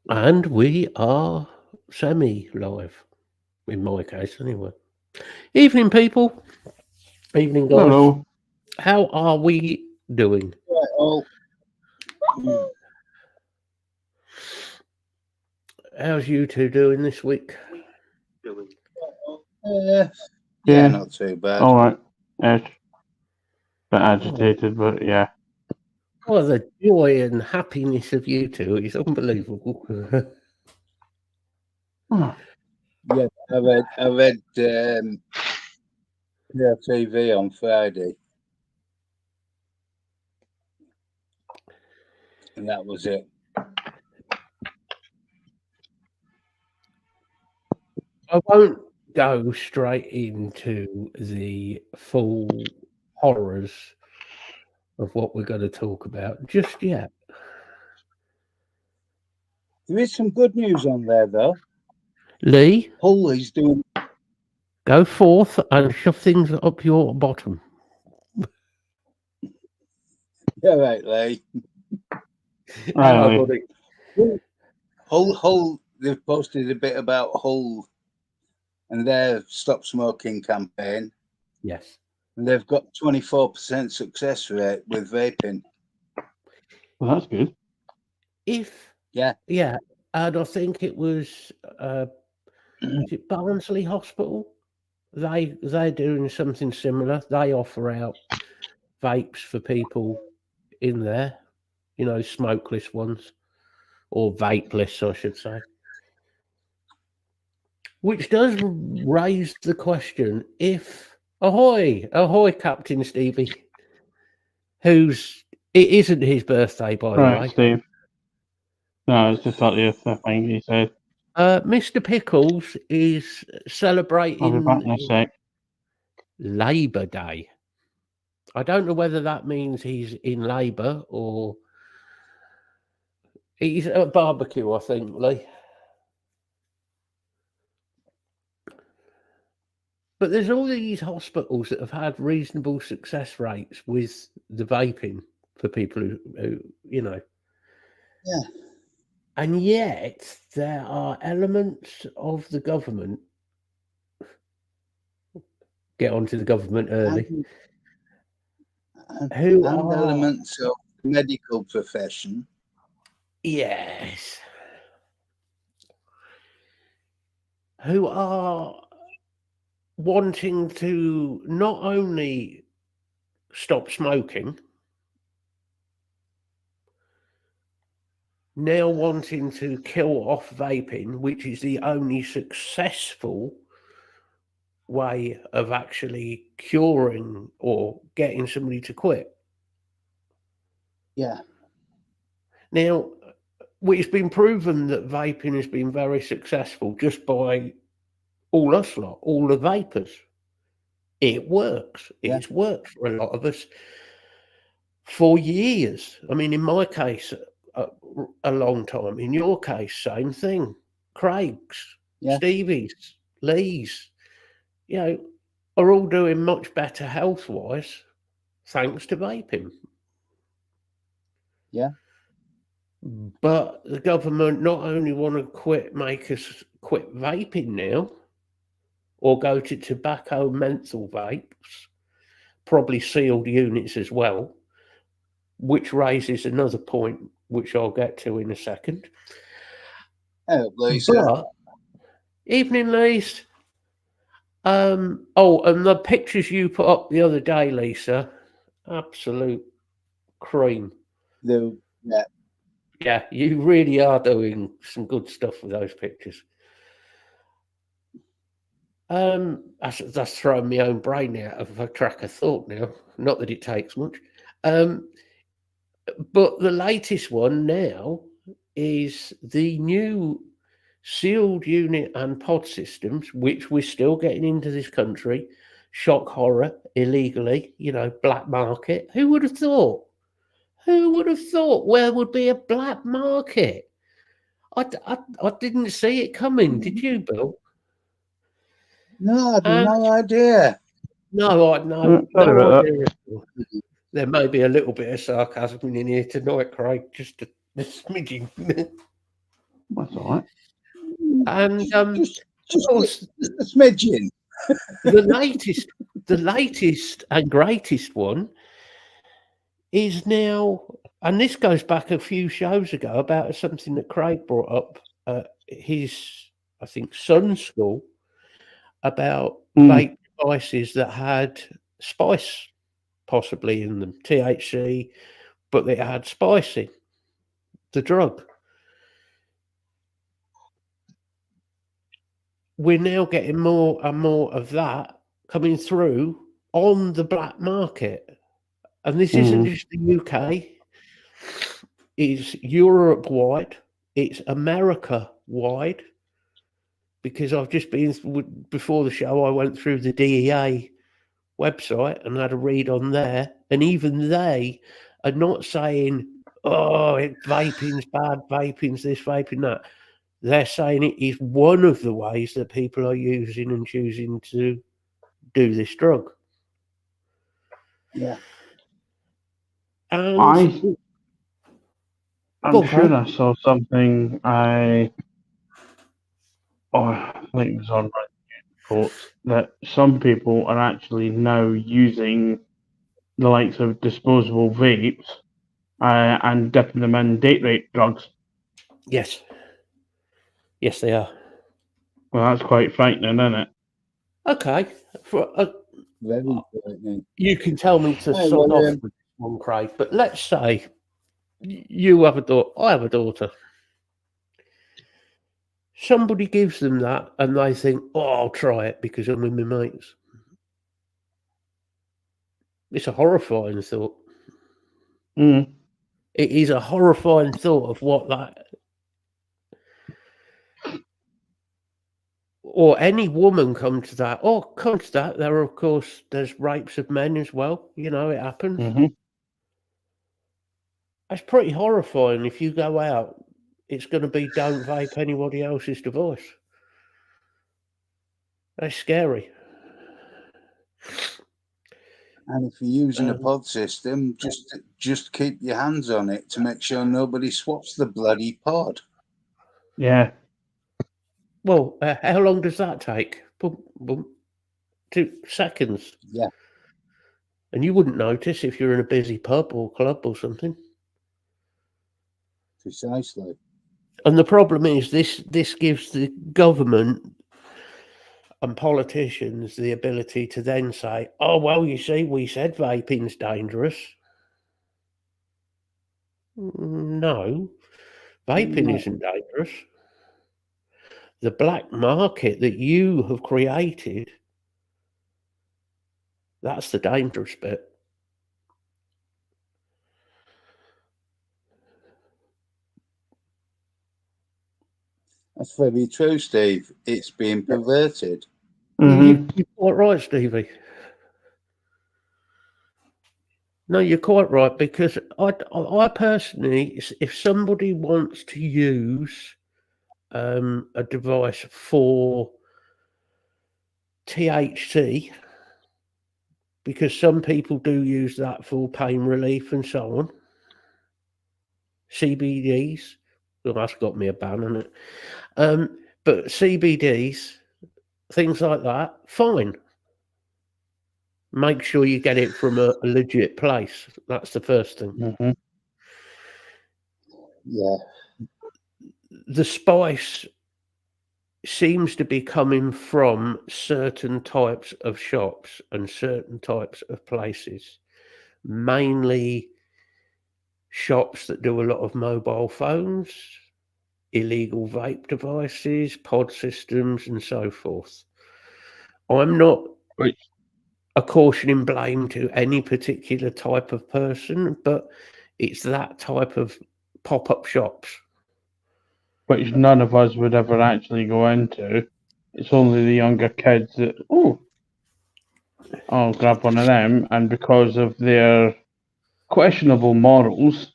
And we are semi-live, in my case anyway. Evening, people. Evening, guys. Hello. How are we doing? Right, well, How's you two doing this week? yeah, Yeah. not too bad. All right. Yes. Bit agitated, but yeah. Oh, the joy and happiness of you two is unbelievable. Oh, Yeah, I read yeah, TV on Friday, and that was it. I won't go straight into the full horrors of what we're going to talk about just yet. There is some good news on there though. Lee, Hull is doing. go forth and shove things up your bottom. Yeah, right, Lee. Hello, Really? buddy. Hull. They've posted a bit about Hull and their stop smoking campaign, Yes. and they've got 24% success rate with vaping. Well, that's good. If Yeah, yeah, and I think it was is it Barnsley Hospital? They're doing something similar. They offer out vapes for people in there, smokeless ones or vapeless, I should say. Which does raise the question: if ahoy, Captain Stevie, it isn't his birthday, by the Right, way. Steve. No, it's just like the thing he said. Mr. Pickles is I'll be celebrating back in a sec. Labour Day. I don't know whether that means he's in Labour or he's at a barbecue, I think, Lee. But there's all these hospitals that have had reasonable success rates with the vaping for people who yeah, and yet there are elements of the government. Get onto the government early. and Who are elements of the medical profession. yes, who are wanting to not only stop smoking, now wanting to kill off vaping, which is the only successful way of actually curing or getting somebody to quit. Yeah, Now, it's been proven that vaping has been very successful just by all us lot, all the vapors. It works. Yeah. It's worked for a lot of us for years. I mean, in my case, a long time. In your case, same thing. Craig's, Yeah. Stevie's, Lee's, are all doing much better health-wise thanks to vaping. Yeah. But the government not only want to make us quit vaping now, or go to tobacco menthol vapes, probably sealed units as well, which raises another point, which I'll get to in a second. Oh, Lisa. But, evening, Lisa. And the pictures you put up the other day, Lisa, absolute cream. Yeah. Yeah, you really are doing some good stuff with those pictures. That's throwing my own brain out of a track of thought now. Not that it takes much. But the latest one now is the new sealed unit and pod systems, which we're still getting into this country. Shock horror, illegally, black market. Who would have thought? Who would have thought where would be a black market? I didn't see it coming. Did you, Bill? No, I had no idea. No Sorry about idea. There may be a little bit of sarcasm in here tonight, Craig. Just a smidgen. That's all right. And just, of course, just a smidgen. the latest and greatest one is now, and this goes back a few shows ago about something that Craig brought up at his, I think, son's school about vape devices that had spice possibly in them, THC, but they had spice in the drug. We're now getting more and more of that coming through on the black market. And this isn't just the UK, it's Europe wide, it's America wide, because I've just been, before the show, I went through the DEA website and had a read on there. And even they are not saying, oh, vaping's bad, vaping's this, vaping that. They're saying it is one of the ways that people are using and choosing to do this drug. Yeah. And I'm sure I saw something I think it was on reports that some people are actually now using the likes of disposable vapes and dipping them in date rape drugs. Yes. Yes, they are. Well, that's quite frightening, isn't it? Okay. Very frightening. You can tell me to sod off with one, Craig, but let's say you have a daughter, I have a daughter. Somebody gives them that and they think, oh, I'll try it because I'm with my mates. It's a horrifying thought. It is a horrifying thought of what that, or any woman come to that, or comes to that. There are, of course, there's rapes of men as well. You know, it happens. That's pretty horrifying. If you go out, it's going to be don't vape anybody else's device. That's scary. And if you're using a pod system, just keep your hands on it to make sure nobody swaps the bloody pod. Yeah. Well, how long does that take? Boom, boom. 2 seconds. Yeah. And you wouldn't notice if you're in a busy pub or club or something. Precisely. And the problem is this gives the government and politicians the ability to then say, oh, well, you see, we said vaping's dangerous. No, vaping isn't dangerous. The black market that you have created, that's the dangerous bit. That's very true, Steve. It's being perverted. You're quite right, Stevie. No, you're quite right, because I personally, if somebody wants to use a device for THC, because some people do use that for pain relief and so on, CBDs, well, that's got me a ban on it, but CBDs, things like that, fine. Make sure you get it from a legit place. That's the first thing. Yeah. The spice seems to be coming from certain types of shops and certain types of places, mainly shops that do a lot of mobile phones, illegal vape devices, pod systems, and so forth. I'm not a cautioning blame to any particular type of person, but it's that type of pop-up shops. Which none of us would ever actually go into. It's only the younger kids that, I'll grab one of them, and because of their questionable morals,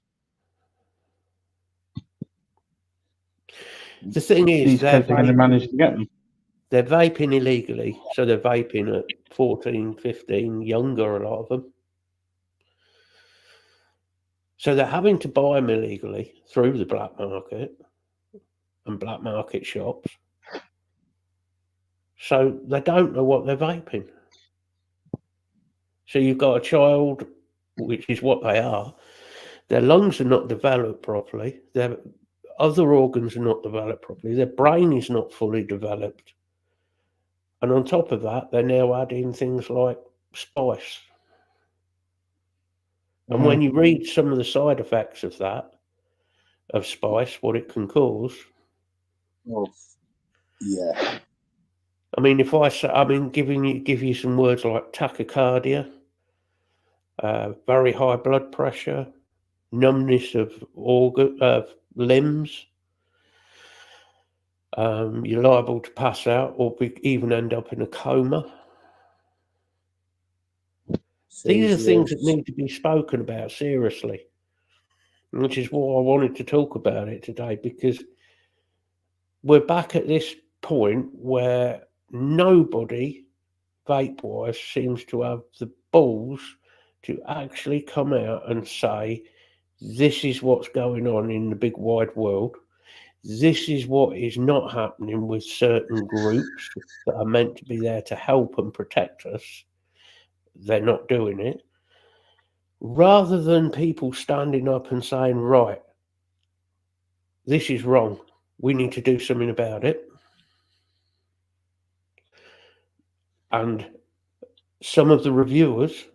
the thing is, these kids are going to manage to get them. They're vaping illegally, so they're vaping at 14, 15, younger, a lot of them. So they're having to buy them illegally through the black market. and black market shops. So they don't know what they're vaping. So you've got a child, which is what they are. Their lungs are not developed properly. Their other organs are not developed properly. Their brain is not fully developed. And on top of that, they're now adding things like spice. And when you read some of the side effects of that, of spice, what it can cause. Well, yeah. I mean, if I say, give you some words like tachycardia, very high blood pressure, numbness of limbs. You're liable to pass out or even end up in a coma. These are things that need to be spoken about seriously, which is why I wanted to talk about it today, because we're back at this point where nobody, vape-wise, seems to have the balls to actually come out and say, this is what's going on in the big wide world. This is what is not happening with certain groups that are meant to be there to help and protect us. They're not doing it. Rather than people standing up and saying, right, this is wrong, we need to do something about it. And some of the reviewers,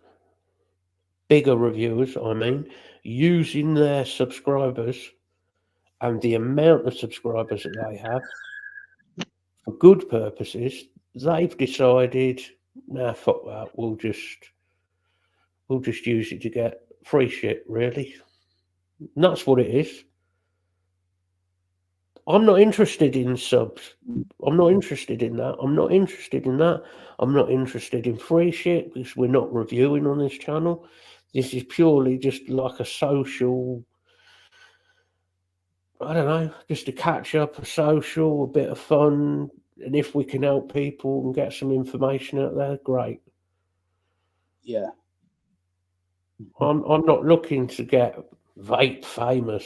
bigger reviewers, I mean, using their subscribers and the amount of subscribers that they have for good purposes, they've decided, nah, fuck that, we'll just use it to get free shit, really. And that's what it is. I'm not interested in subs. I'm not interested in that. I'm not interested in that. I'm not interested in free shit because we're not reviewing on this channel. This is purely just like a social, I don't know, just to catch up, a social, a bit of fun. And if we can help people and get some information out there, great. Yeah. I'm not looking to get vape famous.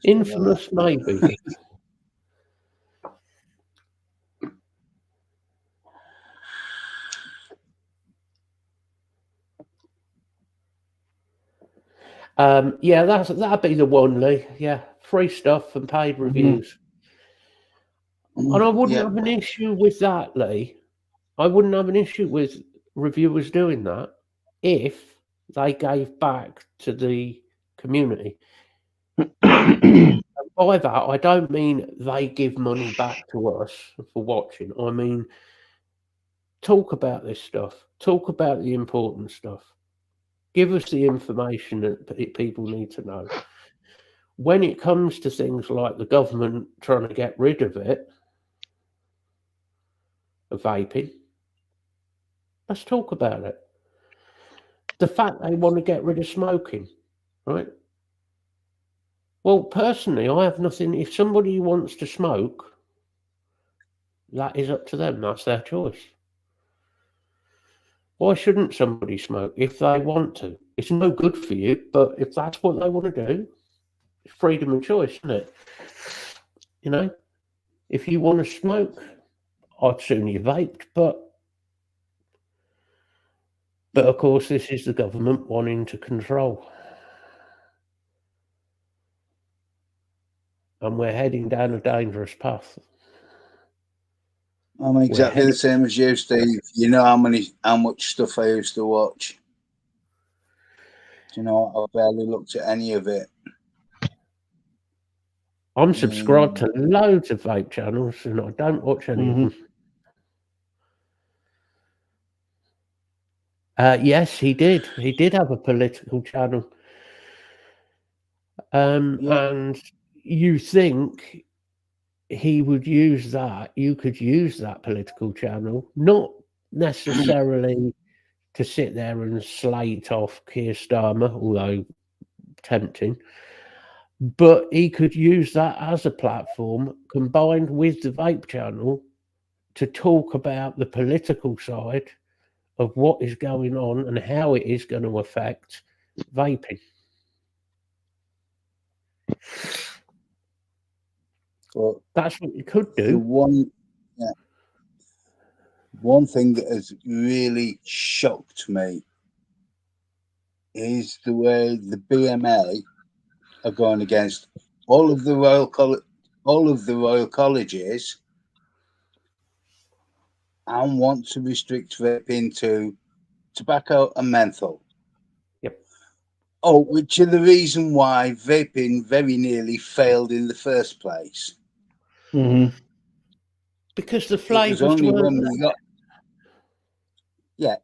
Infamous, maybe. Yeah, that'd be the one, Lee. Yeah, free stuff and paid reviews. And I wouldn't have an issue with that, Lee. I wouldn't have an issue with reviewers doing that if they gave back to the community. And by that, I don't mean they give money back to us for watching. I mean, talk about this stuff. Talk about the important stuff. Give us the information that people need to know. When it comes to things like the government trying to get rid of it, of vaping, let's talk about it. The fact they want to get rid of smoking, right? Well, personally, I have nothing. If somebody wants to smoke, that is up to them. That's their choice. Why shouldn't somebody smoke if they want to? It's no good for you, but if that's what they want to do, it's freedom of choice, isn't it? You know, if you want to smoke, I'd sooner you vaped, but of course, this is the government wanting to control. And we're heading down a dangerous path. I'm exactly the same as you, Steve. You know how much stuff I used to watch. You know, I barely looked at any of it. I'm subscribed to loads of vape channels, and I don't watch any of them. Yes, he did. He did have a political channel. And you think he would use that, you could use that political channel, not necessarily to sit there and slate off Keir Starmer, although tempting, but he could use that as a platform combined with the vape channel to talk about the political side of what is going on and how it is going to affect vaping. But That's what you could the do. one thing that has really shocked me is the way the BMA are going against all of the Royal Colleges and want to restrict vaping to tobacco and menthol. Yep. Oh, which are the reason why vaping very nearly failed in the first place. Mm-hmm. Because the It was flavours only weren't when we got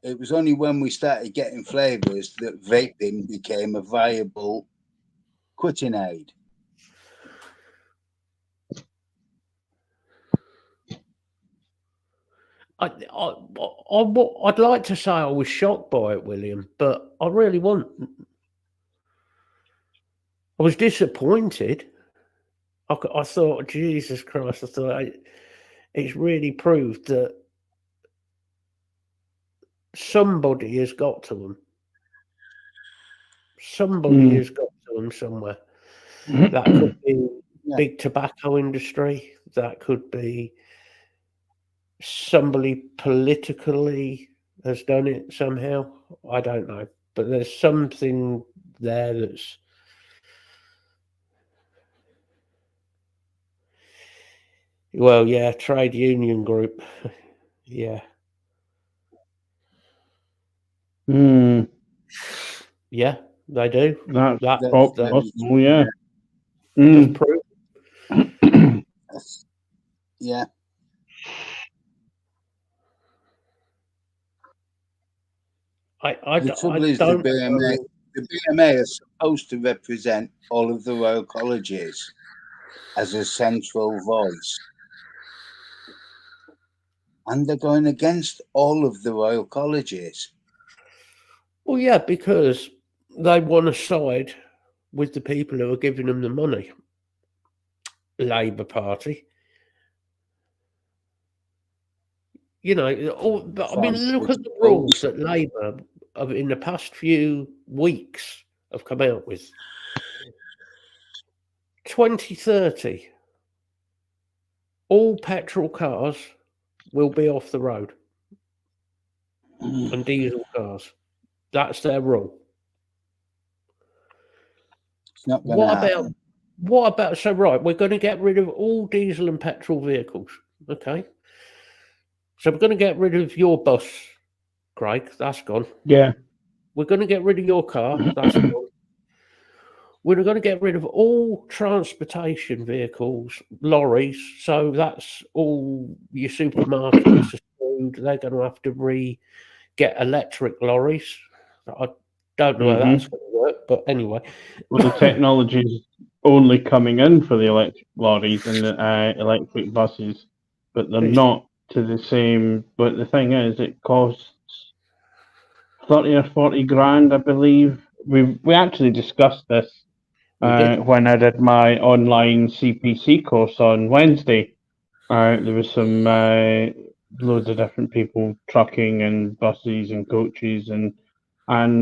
it was only when we started getting flavors that vaping became a viable quitting aid. I'd like to say I was shocked by it, William, but I really wasn't. I was disappointed. I thought, Jesus Christ, I thought it's really proved that somebody has got to them. Somebody has got to them somewhere. That could be big tobacco industry. That could be somebody politically has done it somehow. I don't know. But there's something there that's... Well, yeah, trade union group. Yeah. Yeah, they do. That's That's possible, yeah. proof. Yeah. The trouble is the BMA is supposed to represent all of the Royal Colleges as a central voice. And they're going against all of the Royal Colleges. Well, yeah, because they want to side with the people who are giving them the money. Labour Party. You know, I mean, look at the rules that Labour in the past few weeks have come out with. 2030, all petrol cars will be off the road and diesel cars. That's their rule. It's not going to happen. What about, so right, we're going to get rid of all diesel and petrol vehicles. Okay. So we're going to get rid of your bus, Craig. That's gone. Yeah. We're going to get rid of your car. That's gone. We're going to get rid of all transportation vehicles, lorries. So that's all your supermarkets, food. They're going to have to get electric lorries. I don't know how that's going to work, but anyway. Well, the technology is only coming in for the electric lorries and the electric buses, but they're not to the same. But the thing is, it costs 30 or 40 grand, I believe. We actually discussed this when I did my online CPC course on Wednesday. There was some loads of different people, trucking and buses and coaches, and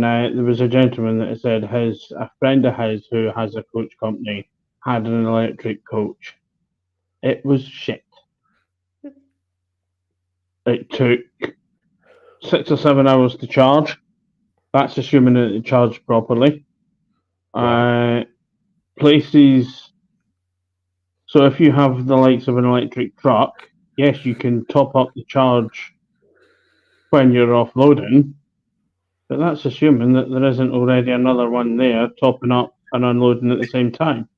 there was a gentleman that said a friend of his who has a coach company had an electric coach. It was shit. It took 6 or 7 hours to charge. That's assuming that it charged properly. Places. So if you have the likes of an electric truck, yes, you can top up the charge when you're offloading, but that's assuming that there isn't already another one there topping up and unloading at the same time.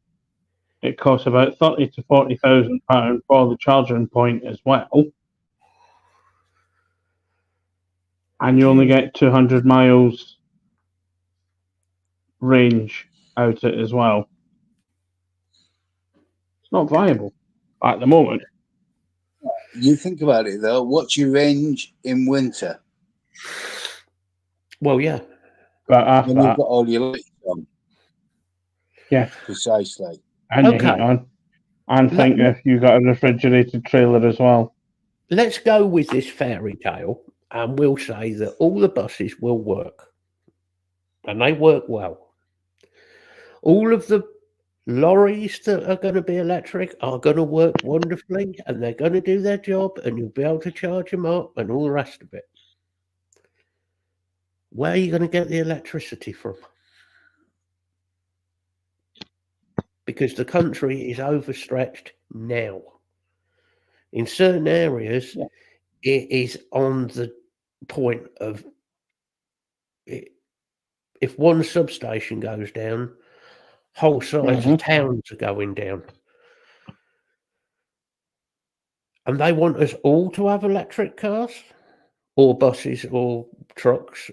It costs about £30,000 to £40,000 for the charging point as well, and you only get 200 miles range out it as well. It's not viable at the moment. You think about it though. What's your range in winter? Well, yeah. But after when you've got all your lights on. Yeah. Precisely. And your heat on. And think if you've got a refrigerated trailer as well. Let's go with this fairy tale and we'll say that all the buses will work. And they work well. All of the lorries that are going to be electric are going to work wonderfully, and they're going to do their job, and you'll be able to charge them up and all the rest of it. Where are you going to get the electricity from? Because the country is overstretched now. In certain areas, it is on the point of if one substation goes down, whole sides of towns are going down. And they want us all to have electric cars or buses or trucks.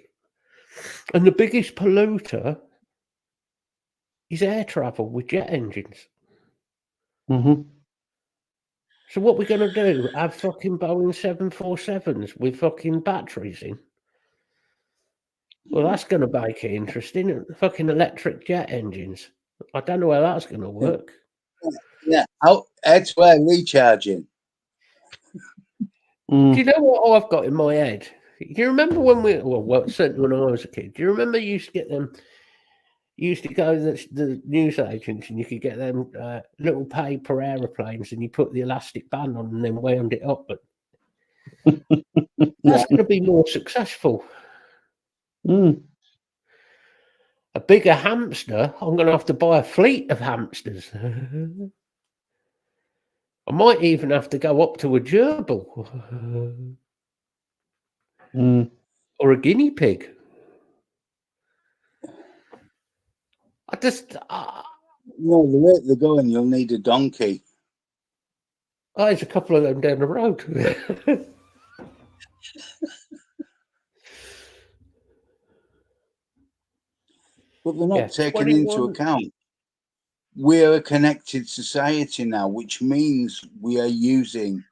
And the biggest polluter is air travel with jet engines. Mm-hmm. So what we're going to do, have fucking Boeing 747s with fucking batteries in? Well, that's going to make it interesting. Fucking electric jet engines. I don't know how that's going to work. Yeah, that's where recharging. Do you know what I've got in my head? Do you remember when certainly when I was a kid, do you remember you used to get them? You used to go to the news agents and you could get them little paper aeroplanes and you put the elastic band on and then wound it up. But that's going to be more successful. A bigger hamster, I'm going to have to buy a fleet of hamsters. I might even have to go up to a gerbil or a guinea pig. No, the way they're going, you'll need a donkey. Oh, there's a couple of them down the road. But they're not taking into account we're a connected society now, which means we are using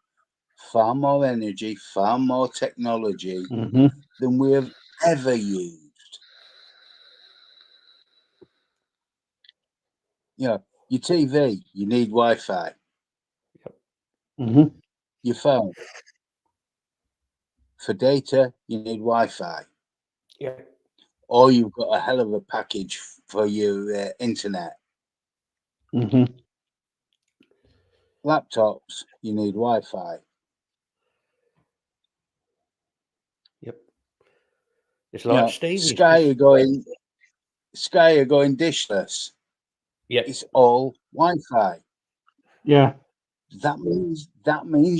far more energy, far more technology than we have ever used. Your TV, you need Wi-Fi. Your phone, for data, you need Wi-Fi. Or you've got a hell of a package for your internet. Laptops, you need Wi-Fi. It's like Stevie. Sky are going dishless. It's all Wi-Fi. Yeah. That means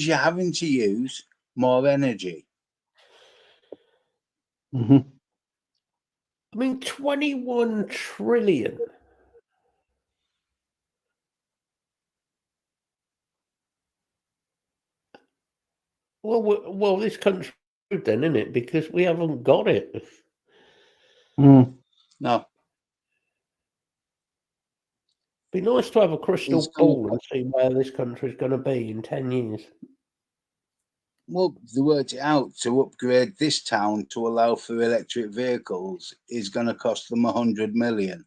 you're having to use more energy. I mean, 21 trillion. Well, this country then, isn't it? Because we haven't got it. No. Be nice to have a crystal ball and see where this country is going to be in 10 years. Well, they worked it out to upgrade this town to allow for electric vehicles is going to cost them 100 million.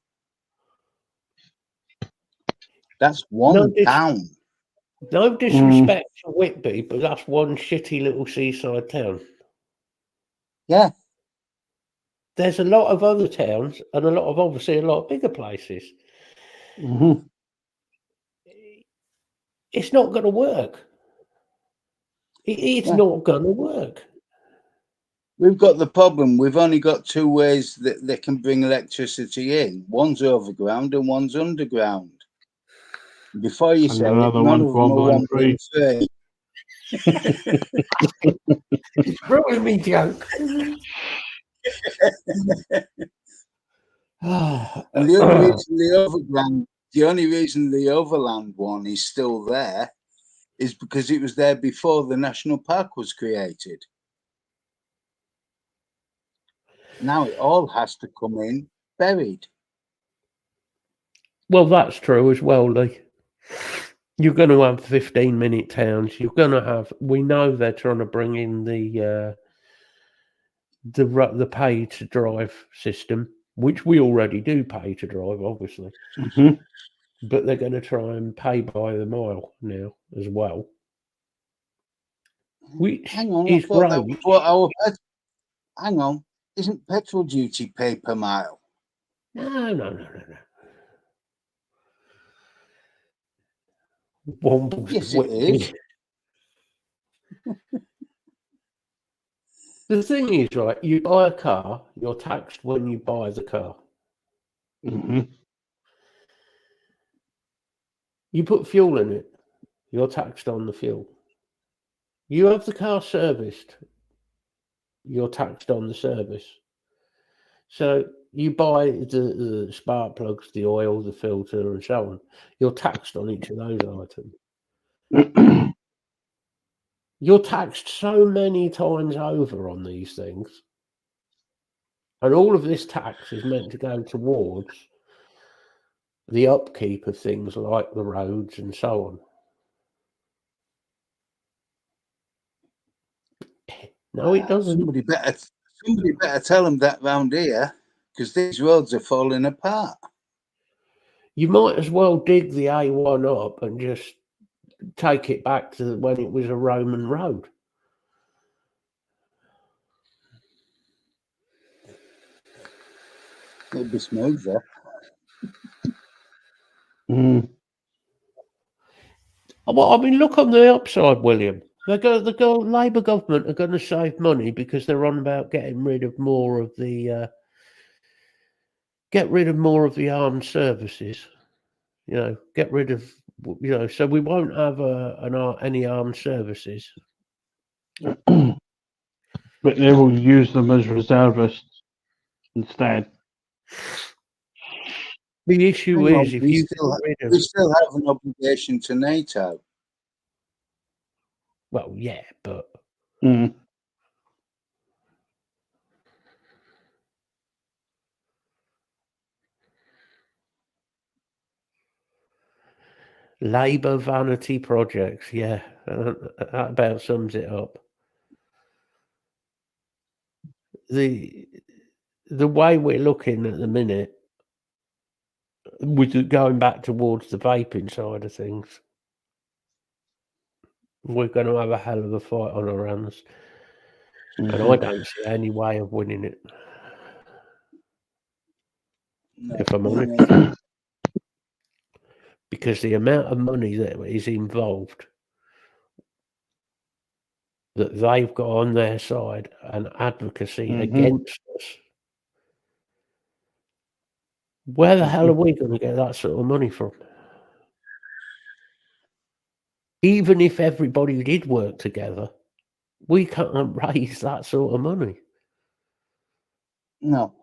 That's one town. No disrespect to Whitby, but that's one shitty little seaside town. Yeah. There's a lot of other towns and obviously a lot of bigger places. It's not going to work. It's not going to work. We've got the problem. We've only got two ways that they can bring electricity in. One's overground and one's underground. Before you say it, none of them are 1.3. It's ruining me joke. And the only reason the only reason the overland one is still there is because it was there before the national park was created. Now it all has to come in buried. Well, that's true as well, Lee. You're going to have 15-minute towns. You're going to have. We know they're trying to bring in the pay to drive system, which we already do pay to drive, obviously. But they're going to try and pay by the mile now as well. Which hang on, is great. Hang on, isn't petrol duty pay per mile? No. Yes, it is. The thing is, right, you buy a car, you're taxed when you buy the car. Mm-hmm. You put fuel in it, you're taxed on the fuel. You have the car serviced, you're taxed on the service. So you buy the spark plugs, the oil, the filter, and so on. You're taxed on each of those items. You're taxed so many times over on these things. And all of this tax is meant to go towards the upkeep of things like the roads and so on. No, it doesn't. Somebody better tell them that round here, because these roads are falling apart. You might as well dig the A1 up and just take it back to when it was a Roman road. It'd be smoother. Well, I mean, look on the upside, William. The Labour government are going to save money because they're on about getting rid of more of the armed services. You know, get rid of, you know, so we won't have any armed services. But they will use them as reservists instead. The issue is, if we you still have an obligation to NATO. Well, yeah, but Labour vanity projects, yeah, that about sums it up. The way we're looking at the minute, with going back towards the vaping side of things, we're going to have a hell of a fight on our hands, and I don't see any way of winning it. No, if I'm honest, because the amount of money that is involved, that they've got on their side, and advocacy against us. Where the hell are we going to get that sort of money from? Even if everybody did work together, we can't raise that sort of money. No.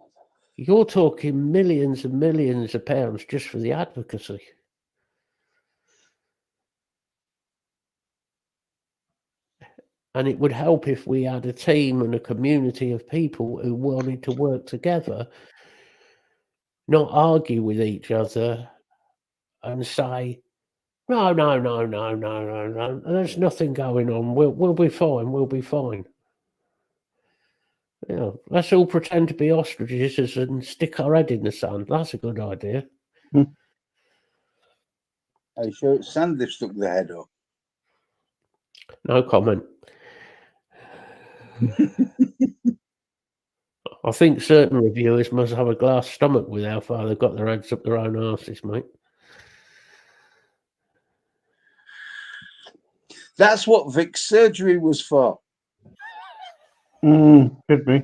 You're talking millions and millions of pounds just for the advocacy. And it would help if we had a team and a community of people who wanted to work together, not argue with each other and say, no, there's nothing going on. We'll be fine. We'll be fine. You know, let's all pretend to be ostriches and stick our head in the sand. That's a good idea. Are you sure it's sand they've stuck their head up? No comment. I think certain reviewers must have a glass stomach with how far they've got their heads up their own arses, mate. That's what Vic's surgery was for. Could be.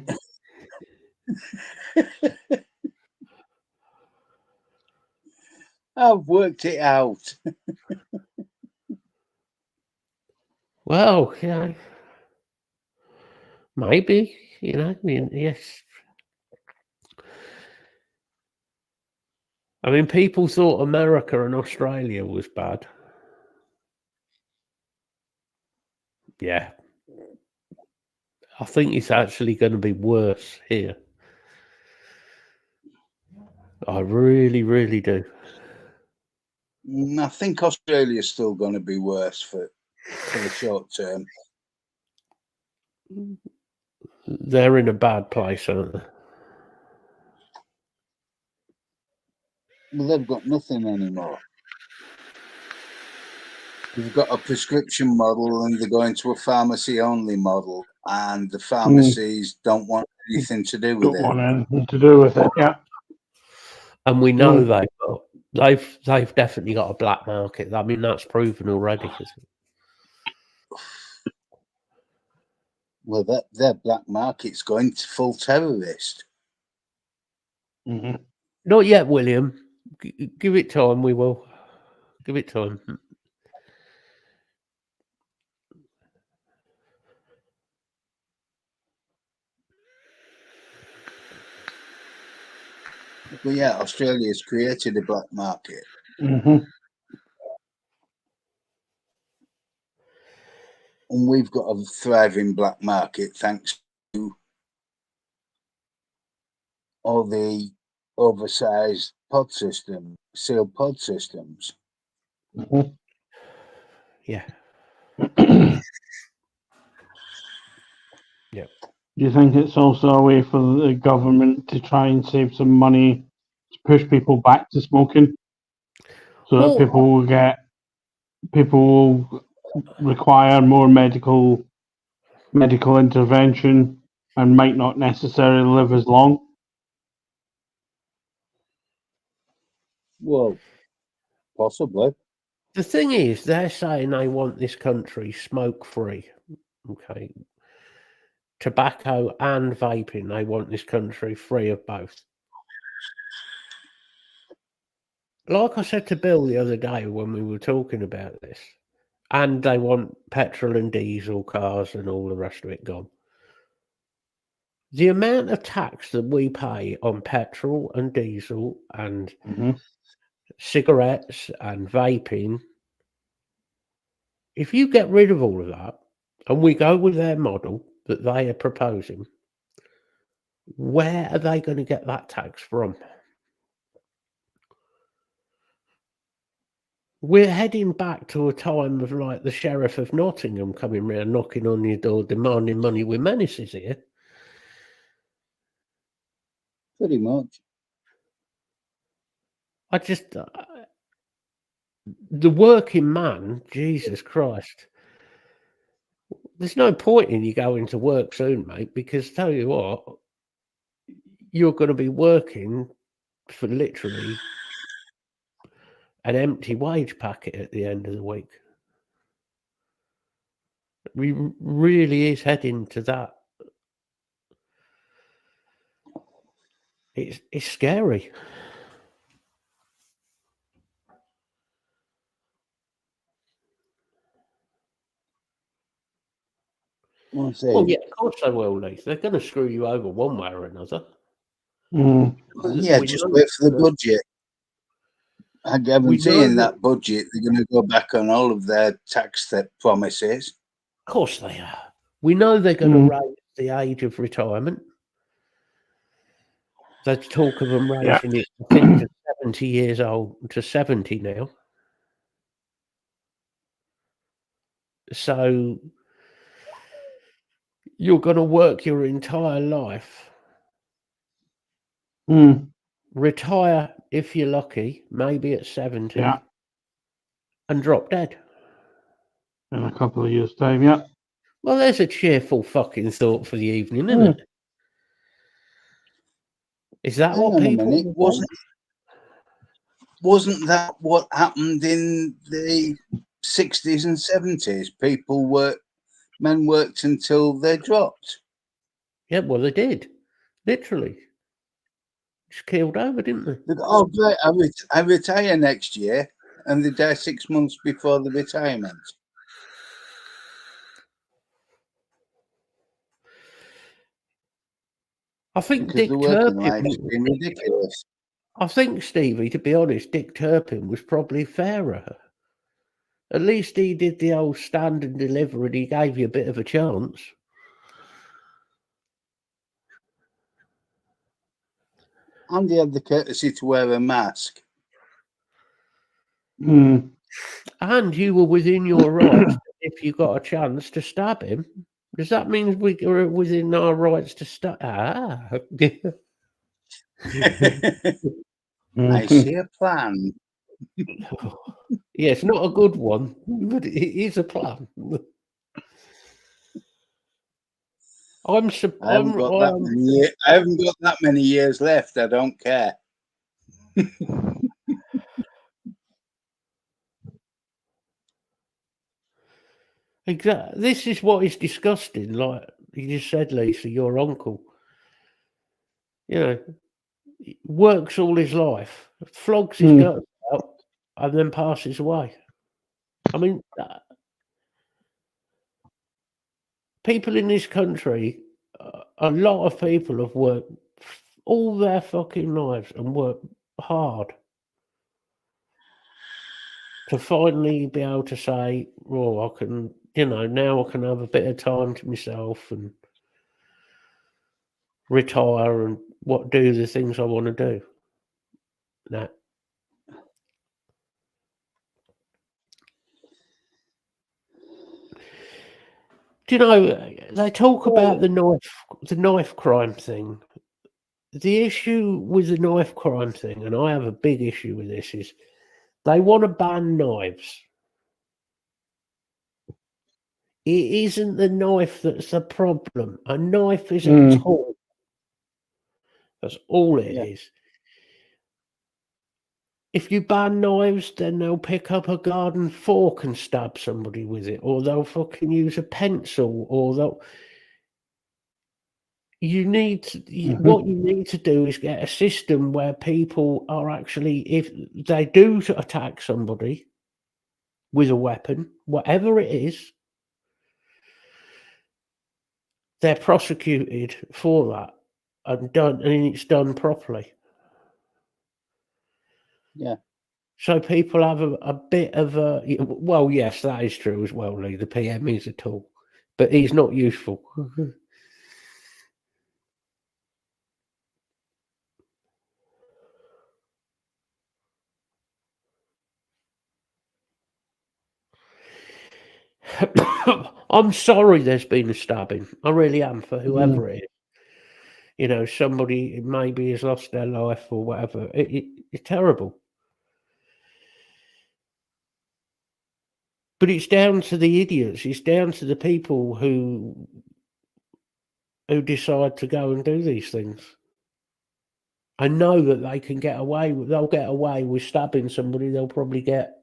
I've worked it out. Well, yeah, maybe, you know, I mean, yes. I mean, people thought America and Australia was bad. Yeah. I think it's actually going to be worse here. I really, really do. I think Australia's still going to be worse for the short term. They're in a bad place, aren't they? Well, they've got nothing anymore. They've got a prescription model and they're going to a pharmacy-only model, and the pharmacies don't want anything to do with it. Don't want anything to do with it, yeah. And we know they've got They've definitely got a black market. I mean, that's proven already. Well, their black market's going to full terrorist. Mm-hmm. Not yet, William. Give it time. We will. Give it time. Well, yeah, Australia's created a black market. Mm-hmm. And we've got a thriving black market thanks to all the oversized sealed pod systems. Mm-hmm. Yeah. Yeah. Do you think it's also a way for the government to try and save some money to push people back to smoking? So that people will require more medical intervention and might not necessarily live as long. Well, possibly. The thing is, they're saying they want this country smoke-free. Okay. Tobacco and vaping, they want this country free of both. Like I said to Bill the other day when we were talking about this, and they want petrol and diesel cars and all the rest of it gone. The amount of tax that we pay on petrol and diesel and cigarettes and vaping, if you get rid of all of that and we go with their model that they are proposing, where are they going to get that tax from? We're heading back to a time of like the Sheriff of Nottingham coming round, knocking on your door, demanding money with menaces here. Pretty much. I just... the working man, Jesus Christ. There's no point in you going to work soon, mate, because tell you what, you're going to be working for literally an empty wage packet at the end of the week. We really is heading to that. It's scary. Well, yeah, of course they will, Lee. They're going to screw you over one way or another. Yeah, just wait for the budget. I guarantee in that budget, they're going to go back on all of their tax promises. Of course they are. We know they're going to raise the age of retirement. There's talk of them raising it, I think, to 70 years old, to 70 now. So you're going to work your entire life. Retire, if you're lucky, maybe at 70. Yeah. And drop dead. In a couple of years' time, yeah. Well, there's a cheerful fucking thought for the evening, isn't it? Is that what people want? Wasn't that what happened in the 60s and 70s? Men worked until they dropped. Yeah, well, they did. Literally. Just killed over, didn't they? Oh, great, I retire next year, and they die 6 months before the retirement. I think Dick Turpin has been ridiculous. I think, Stevie, to be honest, Dick Turpin was probably fairer. At least he did the old stand and deliver, and he gave you a bit of a chance. And he had the courtesy to wear a mask. And you were within your rights if you got a chance to stab him. Does that mean we are within our rights to stab? I see a plan. Yeah, it's not a good one, but it is a plan. I haven't got that many years left. I don't care. Exactly. This is what is disgusting. Like you just said, Lisa, your uncle, you know, works all his life, flogs his guts out, and then passes away. I mean, people in this country, a lot of people have worked all their fucking lives and worked hard to finally be able to say, "Oh, I can, now I can have a bit of time to myself and retire and do the things I want to do." Now, do you know they talk about the knife crime thing? The issue with the knife crime thing, and I have a big issue with this, is they want to ban knives. It isn't the knife that's the problem. A knife is a tool. That's all it is. If you ban knives, then they'll pick up a garden fork and stab somebody with it, or they'll fucking use a pencil, or they'll. You need to, what you need to do is get a system where people are actually, if they do attack somebody with a weapon, whatever it is, they're prosecuted for that and it's done properly. Yeah. So people have a bit of a, well, yes, that is true as well, Lee. The PM is a tool, but he's not useful. I'm sorry there's been a stabbing. I really am, for whoever it is. Somebody maybe has lost their life or whatever. It's terrible. But it's down to the idiots. It's down to the people who decide to go and do these things. I know that they can get away with. They'll get away with stabbing somebody. They'll probably get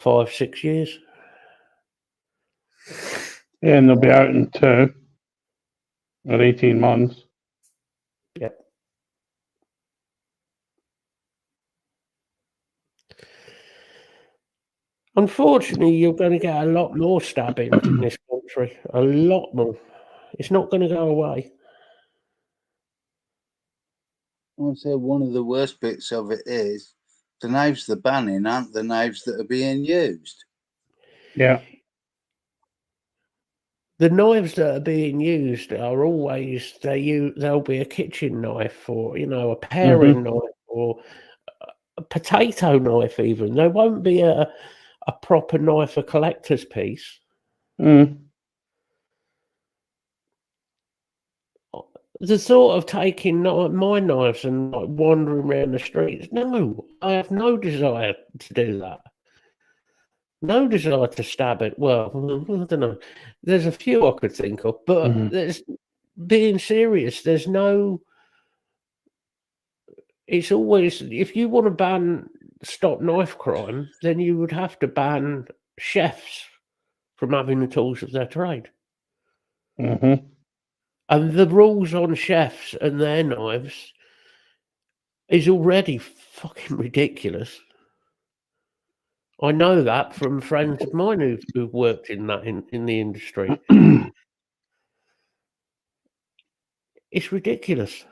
5-6 years. Yeah, and they'll be out in 2 or 18 months. Yep. Unfortunately, you're going to get a lot more stabbing in this country. A lot more. It's not going to go away. I would say one of the worst bits of it is the knives they're banning aren't the knives that are being used. Yeah. The knives that are being used are always there'll be a kitchen knife, or a paring knife, or a potato knife. Even there won't be a proper knife, a collector's piece. The thought of taking my knives and wandering around the streets, no, I have no desire to do that. No desire to stab it. Well, I don't know. There's a few I could think of, but there's, being serious, there's no. It's always, if you want to stop knife crime, then you would have to ban chefs from having the tools of their trade. And the rules on chefs and their knives is already fucking ridiculous. I know that from friends of mine who've worked in that in the industry. It's ridiculous.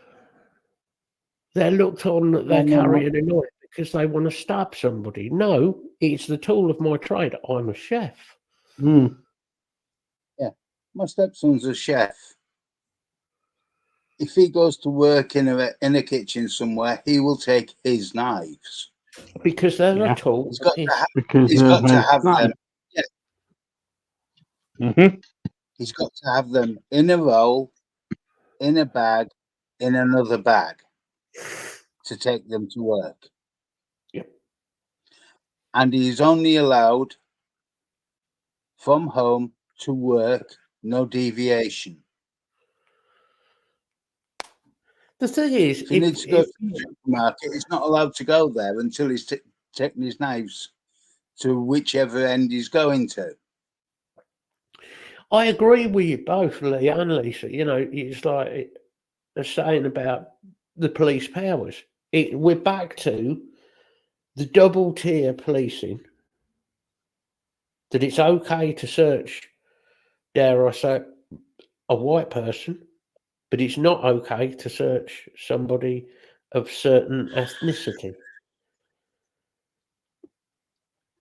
They're looked on that they're carrying a knife because they want to stab somebody. No, it's the tool of my trade. I'm a chef. Yeah, my stepson's a chef. If he goes to work in a kitchen somewhere, he will take his knives because they're a tool. He's got to have them. Yeah. He's got to have them in a roll, in a bag, in another bag to take them to work. Yep. And he's only allowed from home to work, no deviation. The thing is, if he needs to go to the supermarket, he's not allowed to go there until he's taken his knives to whichever end he's going to. I agree with you both, Lee and Lisa. You know, it's like they're saying about the police powers. We're back to the double tier policing, that it's okay to search, dare I say, a white person, but it's not okay to search somebody of certain ethnicity.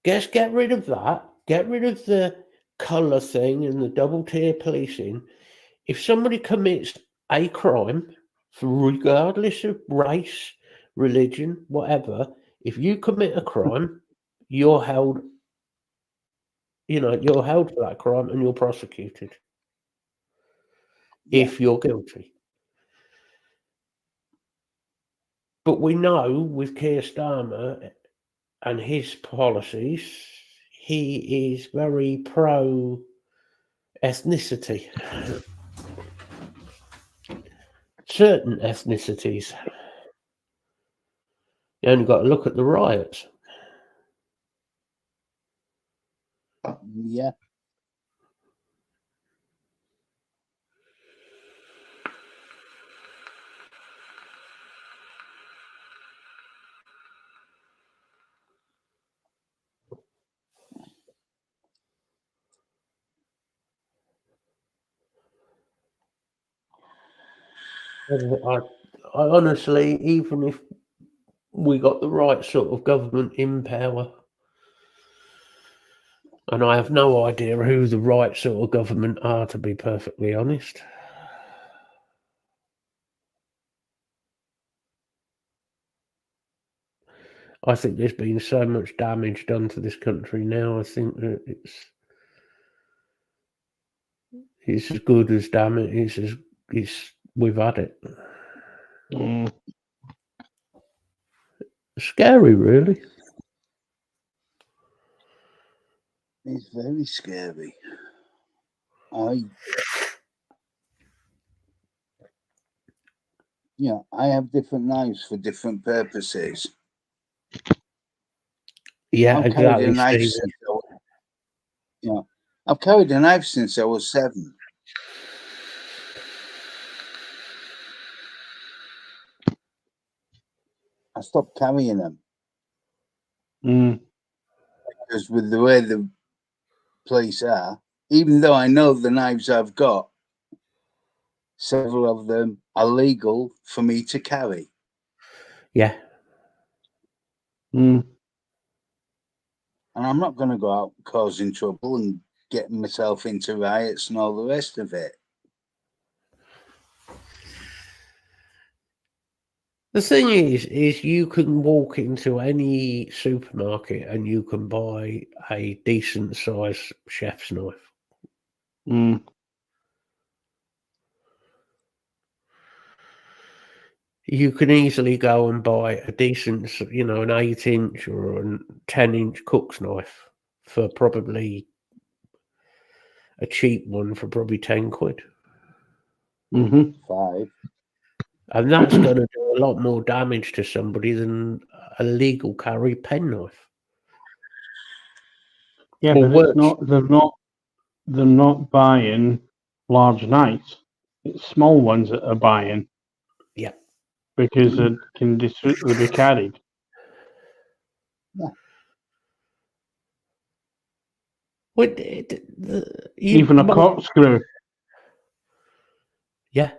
Just get rid of that. Get rid of the colour thing and the double tier policing. If somebody commits a crime, regardless of race, religion, whatever, if you commit a crime, you're held, you're held for that crime and you're prosecuted if you're guilty. But we know with Keir Starmer and his policies, he is very pro ethnicity. Certain ethnicities. You only got to look at the riots. Yeah. I honestly, even if we got the right sort of government in power, and I have no idea who the right sort of government are, to be perfectly honest. I think there's been so much damage done to this country now. I think that it's as good as damage. We've had it. Scary, really. It's very scary. I have different knives for different purposes. Yeah, I've exactly. I've carried a knife since I was 7. I stopped carrying them. Because with the way the police are, even though I know the knives I've got, several of them are legal for me to carry. Yeah. And I'm not going to go out causing trouble and getting myself into riots and all the rest of it. The thing is you can walk into any supermarket and you can buy a decent size chef's knife. You can easily go and buy a decent, an 8-inch or a 10-inch cook's knife for probably a cheap one for probably 10 quid. 5. And that's going to do a lot more damage to somebody than a legal carry penknife. Yeah, but they're not buying large knives. It's small ones that are buying. Yeah. Because it can discreetly be carried. Yeah. Even a corkscrew. Yeah.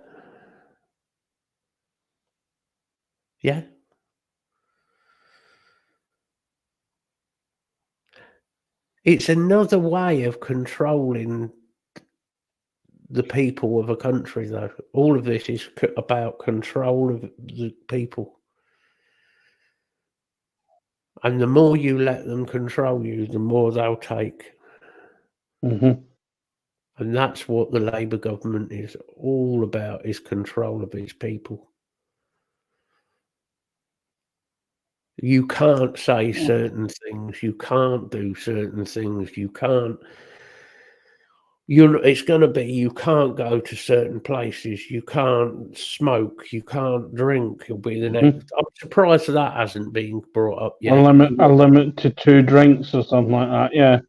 Yeah. It's another way of controlling the people of a country, though. All of this is about control of the people. And the more you let them control you, the more they'll take. And that's what the Labour government is all about, is control of its people. You can't say certain things. You can't do certain things. You can't. It's going to be, you can't go to certain places. You can't smoke. You can't drink. You'll be the next. I'm surprised that hasn't been brought up yet. A limit to 2 drinks or something like that. Yeah.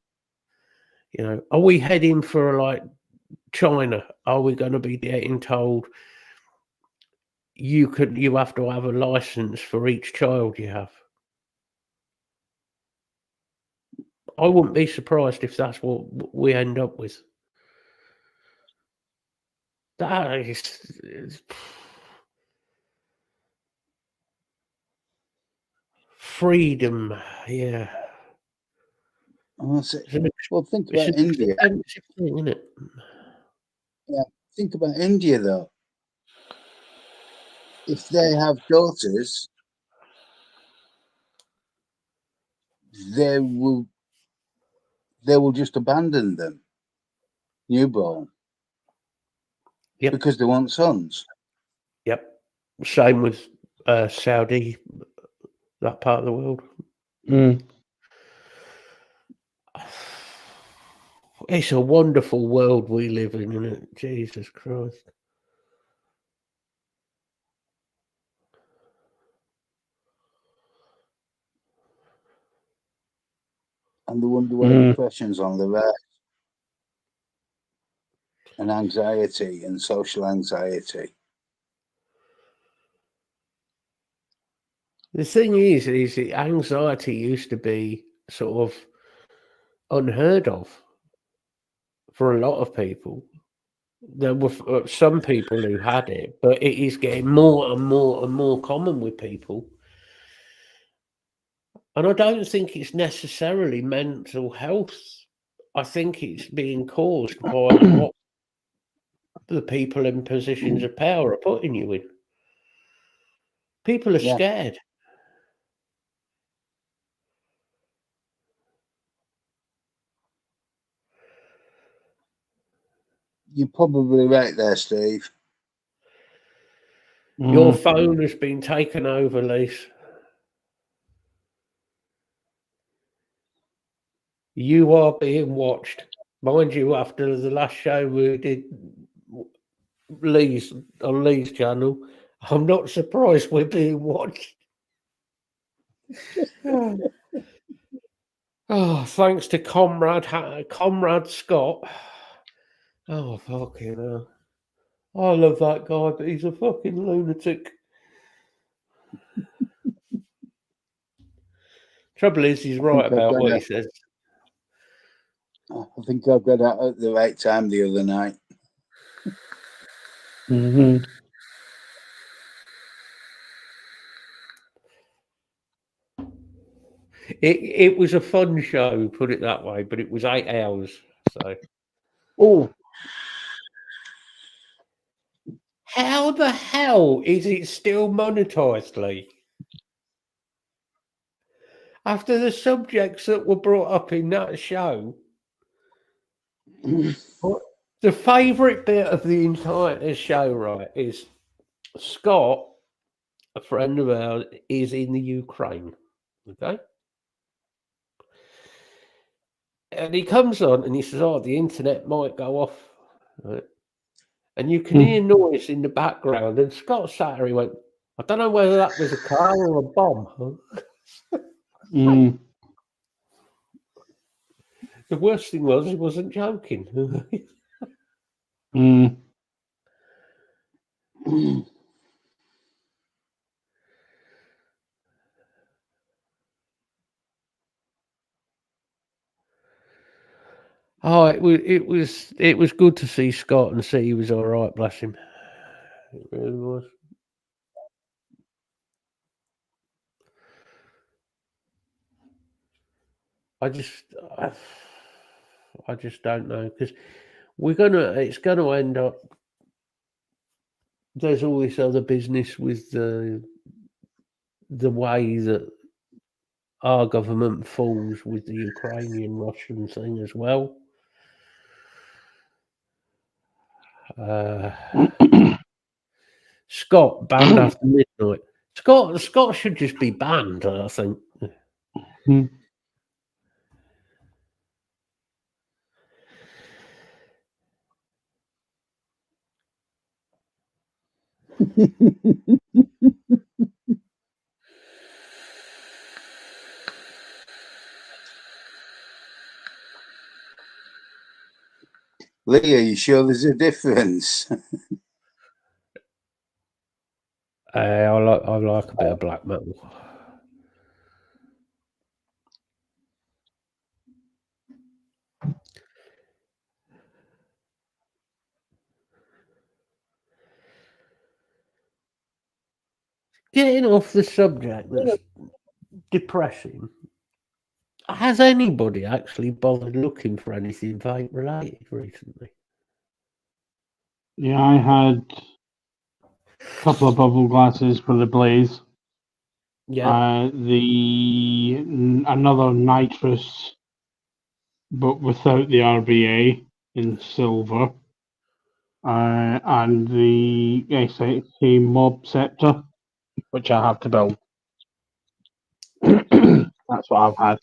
Are we heading for like China, are we going to be getting told you have to have a license for each child you have? I wouldn't be surprised if that's what we end up with. That is freedom, yeah. Well, think about India. Thing, isn't it? Yeah, think about India though. If they have daughters, they will just abandon them newborn. Yep. Because they want sons. Yep. Same with Saudi, that part of the world. It's a wonderful world we live in, isn't it? Jesus Christ. And they wonder why depression's on the rise. And anxiety and social anxiety. The thing is that anxiety used to be sort of unheard of for a lot of people. There were some people who had it, but it is getting more and more and more common with people. And I don't think it's necessarily mental health. I think it's being caused by what the people in positions of power are putting you in. People are scared. You're probably right there, Steve. Your phone has been taken over, Lise. You are being watched. Mind you, after the last show we did Lee's on Lee's channel, I'm not surprised we're being watched. Oh, thanks to Comrade Scott. Oh, fucking hell. I love that guy, but he's a fucking lunatic. Trouble is, he's right about what he says. I think I've got out at the right time the other night. It was a fun show, put it that way, but it was 8 hours. So, how the hell is it still monetized, Lee? After the subjects that were brought up in that show, the favourite bit of the entire show, right, is Scott, a friend of ours, is in the Ukraine. Okay. And he comes on and he says, "Oh, the internet might go off." Right? And you can hear noise in the background. And Scott sat there, he went, "I don't know whether that was a car or a bomb." The worst thing was he wasn't joking. Oh, it was good to see Scott and see he was all right. Bless him. It really was. I just don't know, because it's gonna end up. There's all this other business with the way that our government falls with the Ukrainian-Russian thing as well. Scott banned after midnight. Scott should just be banned, I think. Lee, are you sure there's a difference? I like a bit of black metal. Getting off the subject that's depressing, has anybody actually bothered looking for anything vape related recently? Yeah, I had a couple of bubble glasses for the Blaze. Yeah. Another nitrous, but without the RBA in silver. And the SXT Mob Scepter, which I have to build. That's what I've had.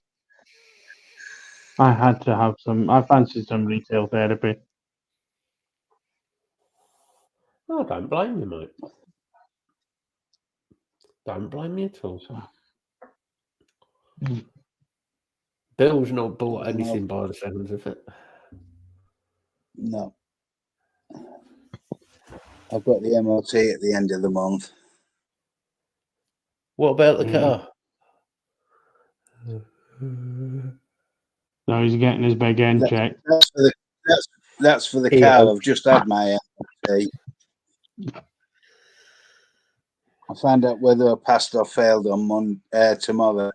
I had to have some. I fancied some retail therapy. Oh, don't blame me, mate. Don't blame me at all. Bill's not bought anything by the sounds of it. No. I've got the MOT at the end of the month. What about the car? So he's getting his big end checked. That's for the car. I've just had my MOT. I find out whether I passed or failed on tomorrow.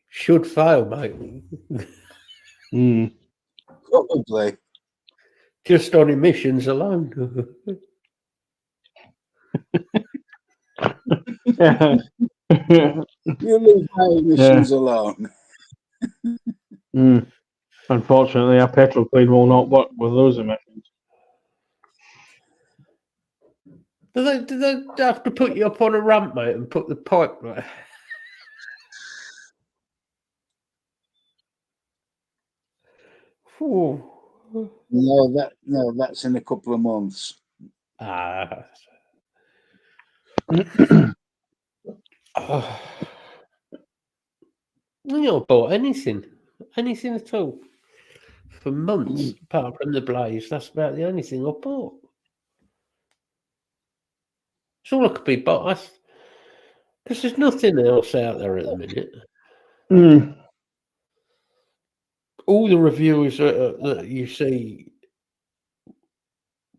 Should fail, mate. Probably. Just on emissions alone. You leave my emissions alone. Unfortunately, our petrol clean will not work with those emissions. Do they have to put you up on a ramp, mate, and put the pipe there? No, that's in a couple of months. You not bought anything at all for months, apart from the Blaze. That's about the only thing I bought. It's all I could be bought. Because there's nothing else out there at the minute. All the reviewers that you see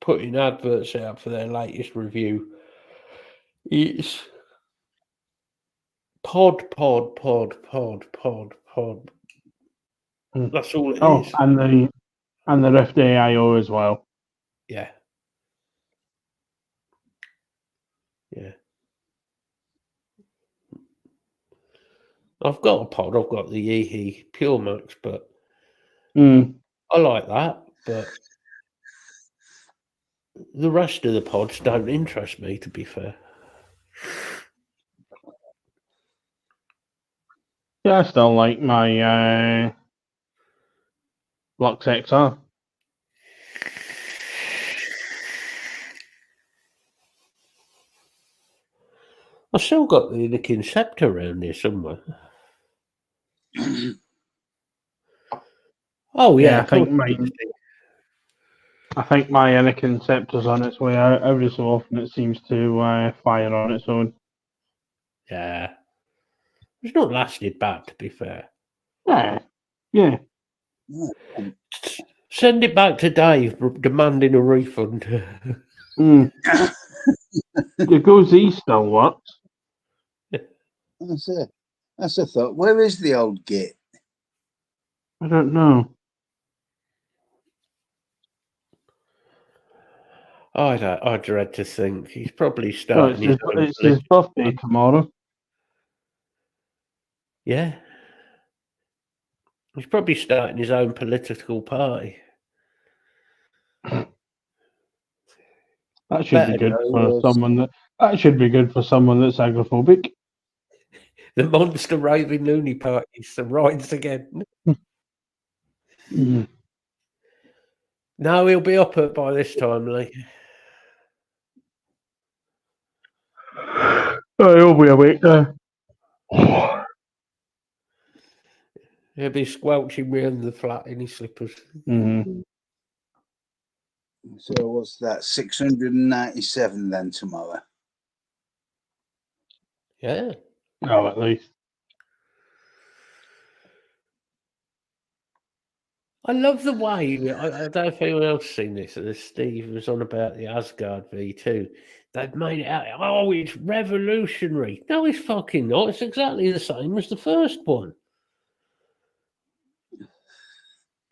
putting adverts out for their latest review, it's pod. That's all it is. And the Rift AIO as well. Yeah. Yeah. I've got a pod. I've got the Yeehee Pure Max, but I like that. But the rest of the pods don't interest me, to be fair. Yeah, I still like my Lux XR. I've still got the Anakin Scepter around here somewhere. Oh yeah, I think my Anakin Scepter's on its way out. Every so often it seems to fire on its own. Yeah. It's not lasted bad, to be fair. Yeah. Send it back to Dave, demanding a refund. The Gozi still works. That's a thought. Where is the old git? I don't know. I dread to think he's probably starting. It's his birthday tomorrow. Yeah, he's probably starting his own political party. That should be good for someone that should be good for someone that's agoraphobic. The Monster Raving Loony Party rides again. No, he'll be up by this time, Lee. Oh, he'll be awake there. He'll be squelching round the flat in his slippers. Mm-hmm. So what's that? 697 then tomorrow. Yeah. Oh, at least. I love the way, I don't know if anyone else has seen this, Steve was on about the Asgard V2. They've made it out, oh, it's revolutionary. No, it's fucking not. It's exactly the same as the first one.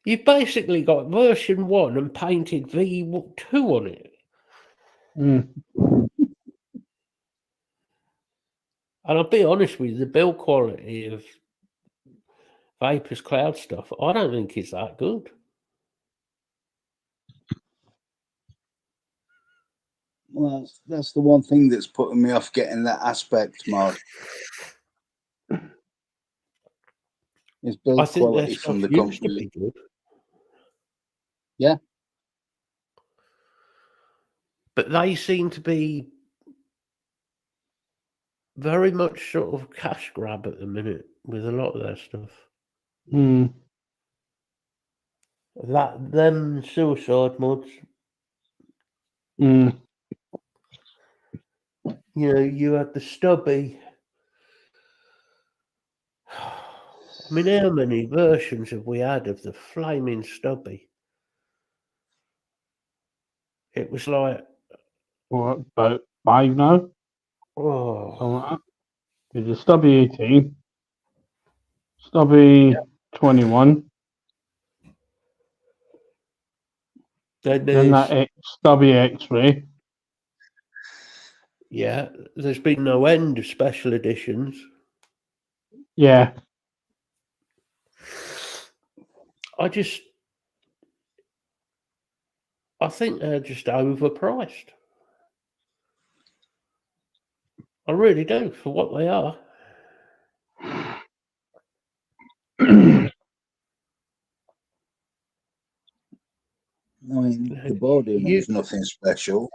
You've basically got version 1 and painted V2 on it. Mm. And I'll be honest with you, the build quality of Vapor's Cloud stuff, I don't think it's that good. Well, that's the one thing that's putting me off getting that aspect mod. Is build quality from the company. Yeah. But they seem to be very much sort of cash grab at the minute with a lot of their stuff. Mm. Them suicide mods. Mm. You know, you had the Stubby. I mean, how many versions have we had of the flaming Stubby? It was like, What, about 5 now? oh, There's a Stubby 18, Stubby 21, then that Stubby X-ray. Yeah, there's been no end of special editions. Yeah. I think they're just overpriced. I really do, for what they are. I mean, the body is nothing special.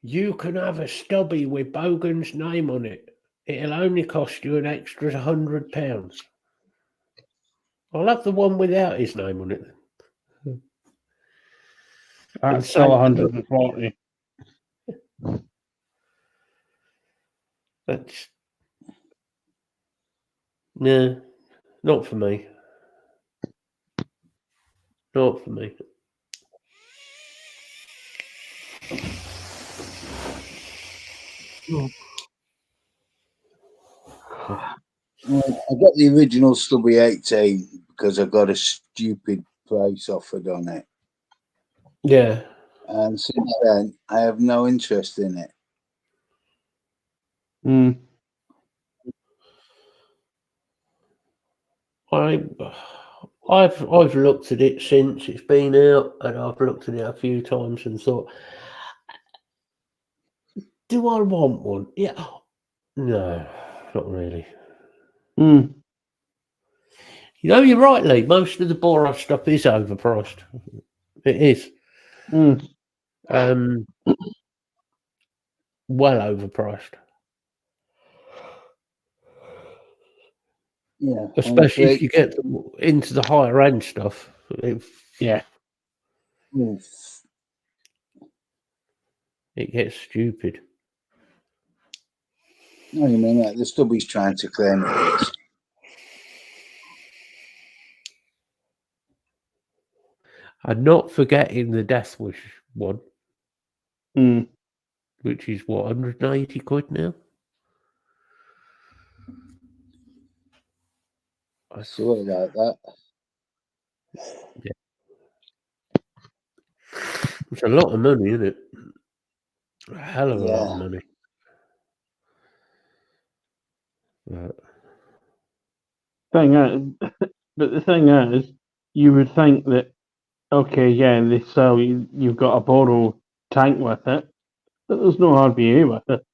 You can have a Stubby with Bogan's name on it. It'll only cost you an extra £100. I'll have the one without his name on it. That's still 140. That's no, not for me. Not for me. I got the original Stubby 18 because I got a stupid price offered on it. Yeah. And since then, I have no interest in it. Mm. I've looked at it since it's been out, and I've looked at it a few times and thought, do I want one? Yeah. No, not really. Mm. You know, you're right, Lee. Most of the Boros stuff is overpriced. It is. Mm. Well overpriced. Yeah. Especially if you get into the higher end stuff. Yeah. It gets stupid. No, you mean like the Stubby's trying to claim it is. And not forgetting the Death Wish one. Mm. Which is what, 180 quid now? I sort like that. Yeah. It's a lot of money, isn't it? A hell of a lot of money. But the thing is, you would think that, okay, yeah, they sell you've got a Boro tank with it, but there's no RBA with it.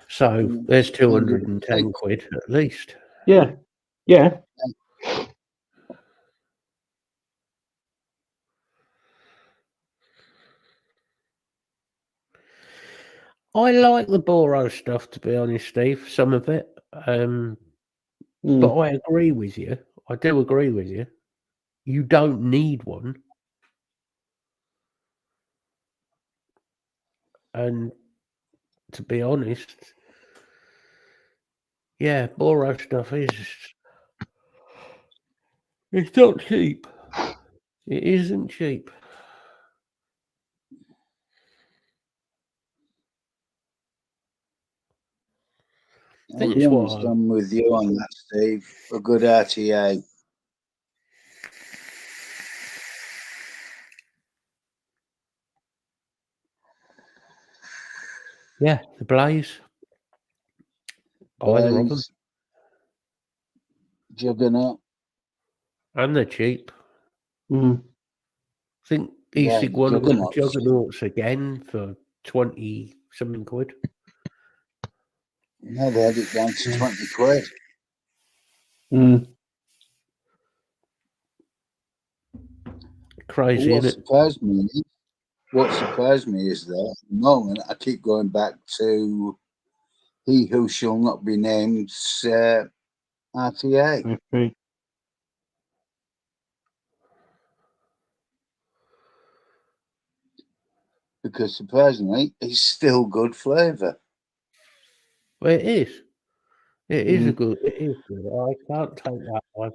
So there's 210 quid at least. Yeah. Yeah. I like the Boro stuff, to be honest, Steve. Some of it, but I agree with you. I do agree with you. You don't need one, and to be honest, yeah, Boro stuff it's not cheap. It isn't cheap. I think it's what I'm with you on that, Steve. A good RTA. Yeah, the Blaze. Either of them. Juggernaut. And they're cheap. Mm. I think Yeah, one of the Juggernauts again for 20 something quid. No, they had it down to 20 quid. Crazy, what isn't it? What surprised me is that at the moment I keep going back to He Who Shall Not Be Named RTA. Okay. Because surprisingly, it's still good flavour. Well, it is. It is good. It is good. I can't take that one.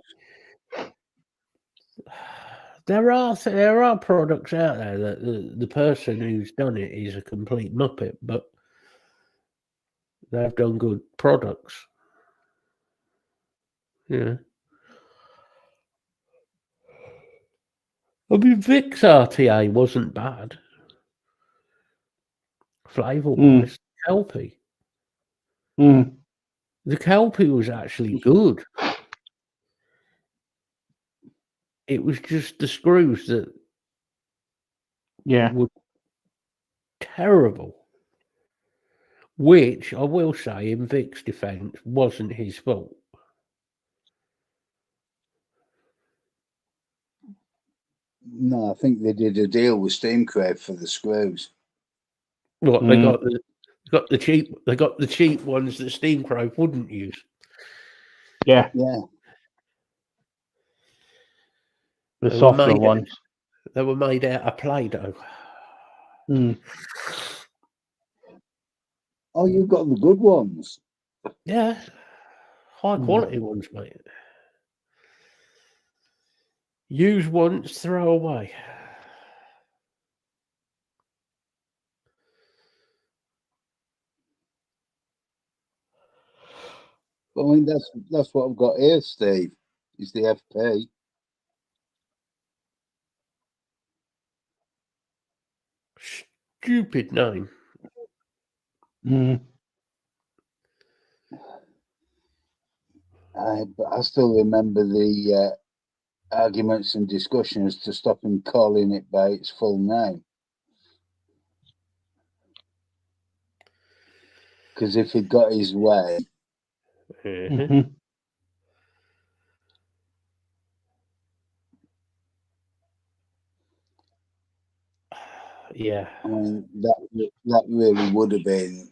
There are products out there that the person who's done it is a complete muppet, but they've done good products. Yeah. I mean, Vic's RTA wasn't bad. Flavour-wise, Kelpie. The Kelpie was actually good. It was just the screws that were terrible. Which, I will say, in Vic's defence, wasn't his fault. No, I think they did a deal with Steamcrave for the screws. What they got the cheap ones that Steamcrave wouldn't use. Yeah. The softer ones. They were made out of Play-Doh. Oh, you've got the good ones. Yeah. High quality ones, mate. Use once, throw away. I mean, that's what I've got here, Steve, is the FP. Stupid name. But I still remember the arguments and discussions to stop him calling it by its full name. Because if he got his way, yeah, I mean that really would have been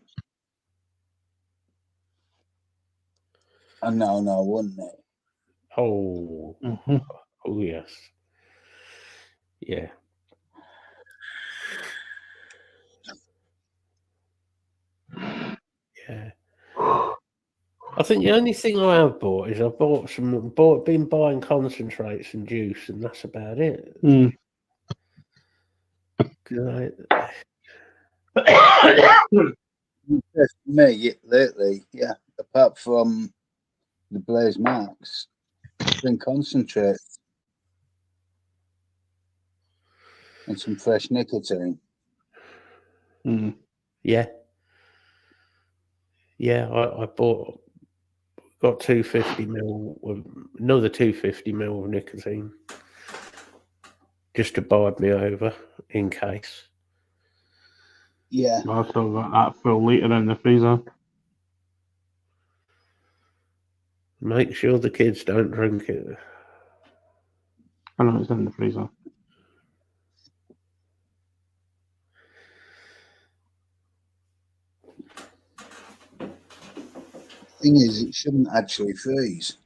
a no, wouldn't it? Oh, oh yes, yeah. Yeah. I think the only thing I have bought is I've been buying concentrates and juice, and that's about it. Me lately, yeah. Apart from the Blaze Max, it's been concentrate and some fresh nicotine. Yeah. Yeah, I got 250ml, another 250ml of nicotine, just to bide me over in case. Yeah. I've still got that full litre in the freezer. Make sure the kids don't drink it. I know it's in the freezer. Thing is, it shouldn't actually freeze.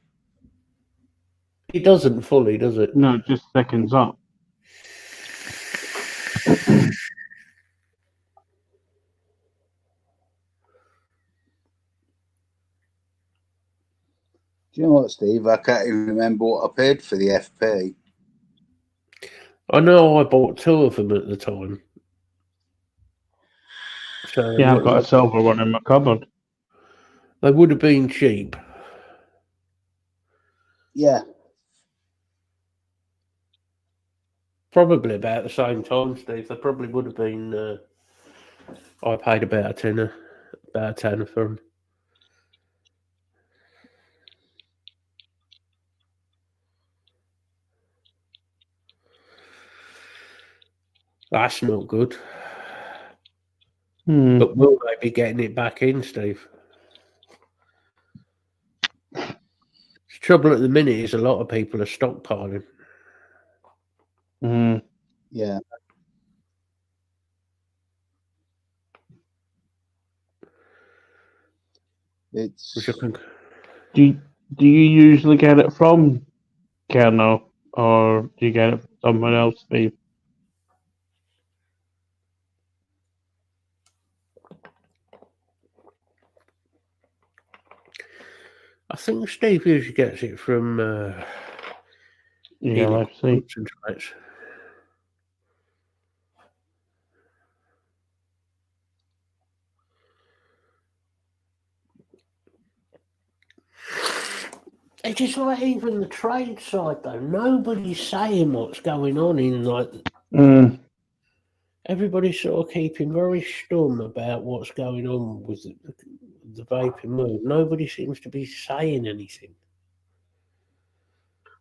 It doesn't fully, does it? No, it just thickens up. Do you know what, Steve? I can't even remember what I paid for the FP. I know I bought 2 of them at the time. So Yeah, I've got a silver one in my cupboard. they would have been cheap. Yeah. Probably about the same time, Steve. They probably would have been. I paid about a tenner for them. That's not good. But will they be getting it back in, Steve? The trouble at the minute is a lot of people are stockpiling. Yeah. It's. Do you usually get it from Kernel, or do you get it from someone else, Steve? I think Steve usually gets it from ELFC. Concentrates. It's just like even the trade side, though. Nobody's saying what's going on in everybody's sort of keeping very stum about what's going on with the vaping move. Nobody seems to be saying anything.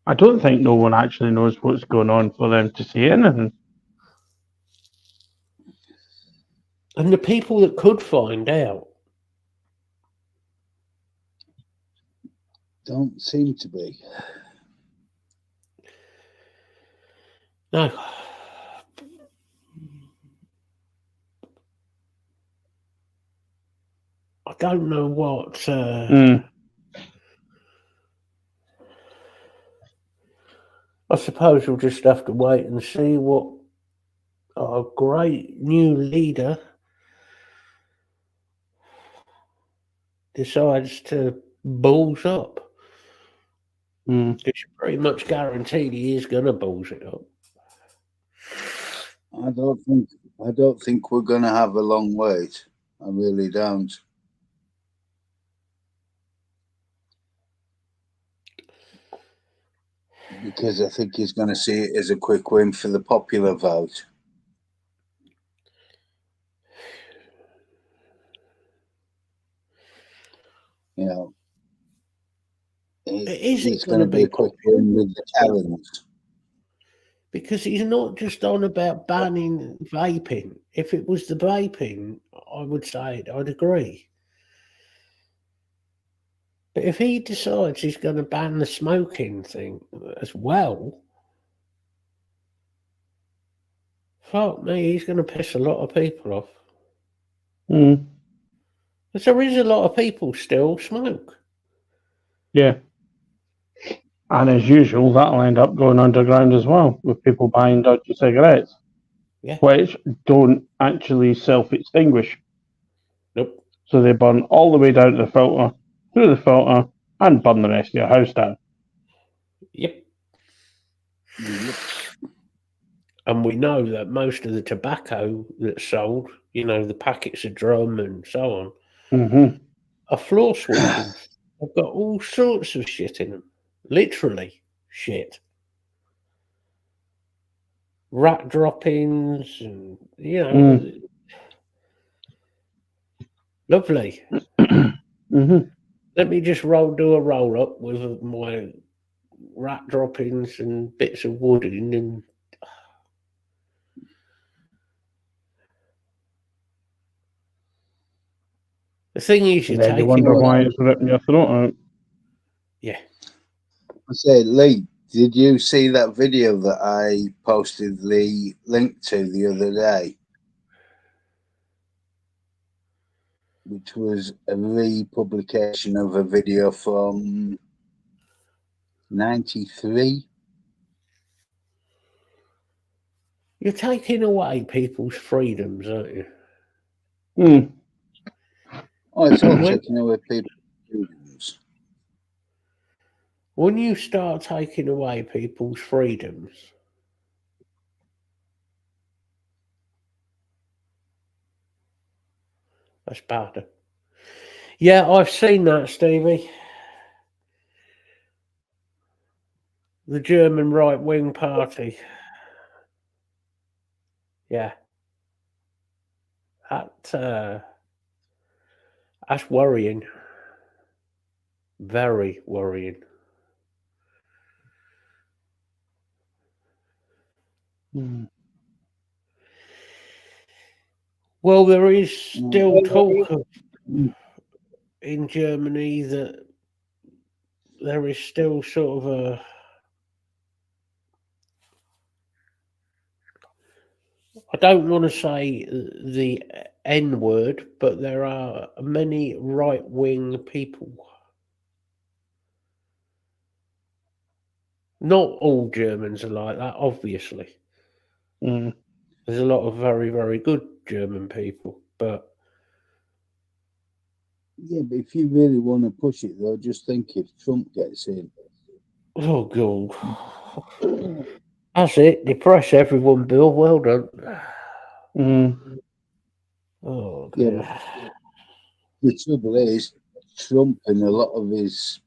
I don't think no one actually knows what's going on for them to say anything. And the people that could find out don't seem to be. No. I don't know what. I suppose we'll just have to wait and see what our great new leader decides to balls up. Because you're pretty much guaranteed he is going to balls it up. I don't think we're going to have a long wait. I really don't. Because I think he's going to see it as a quick win for the popular vote. You know, it's going to be a quick win with the Karens. Because he's not just on about banning vaping. If it was the vaping, I would say I'd agree. But if he decides he's going to ban the smoking thing as well, fuck me, he's going to piss a lot of people off. Because there is a lot of people still smoke. Yeah. And as usual, that'll end up going underground as well, with people buying dodgy cigarettes. Yeah. Which don't actually self-extinguish. Nope. So they burn all the way down to the filter, through the filter, and burn the rest of your house down. Yep. And we know that most of the tobacco that's sold, you know, the packets of drum and so on, are floor sweepings. They've got all sorts of shit in them. Literally shit. Rat droppings and, you know, lovely. Let me just do a roll up with my rat droppings and bits of wood in, and the thing is, you wonder why it's ripping your throat out. Yeah. I say, Lee, did you see that video that I posted the link to the other day? which was a republication of a video from 93. You're taking away people's freedoms, aren't you? Mm. Oh, it's all taking away people's freedoms. When you start taking away people's freedoms, that's bad. Yeah, I've seen that, Stevie. The German right-wing party. Yeah. That's worrying. Very worrying. Mm. Well, there is still talk of, in Germany that there is still sort of a... I don't want to say the N word, but there are many right-wing people. Not all Germans are like that, obviously. Mm. There's a lot of very, very good German people, but... Yeah, but if you really want to push it, though, just think if Trump gets in. Oh, God. That's it. Depress everyone, Bill. Well done. Mm. Oh, God. Yeah, the trouble is, Trump and a lot of his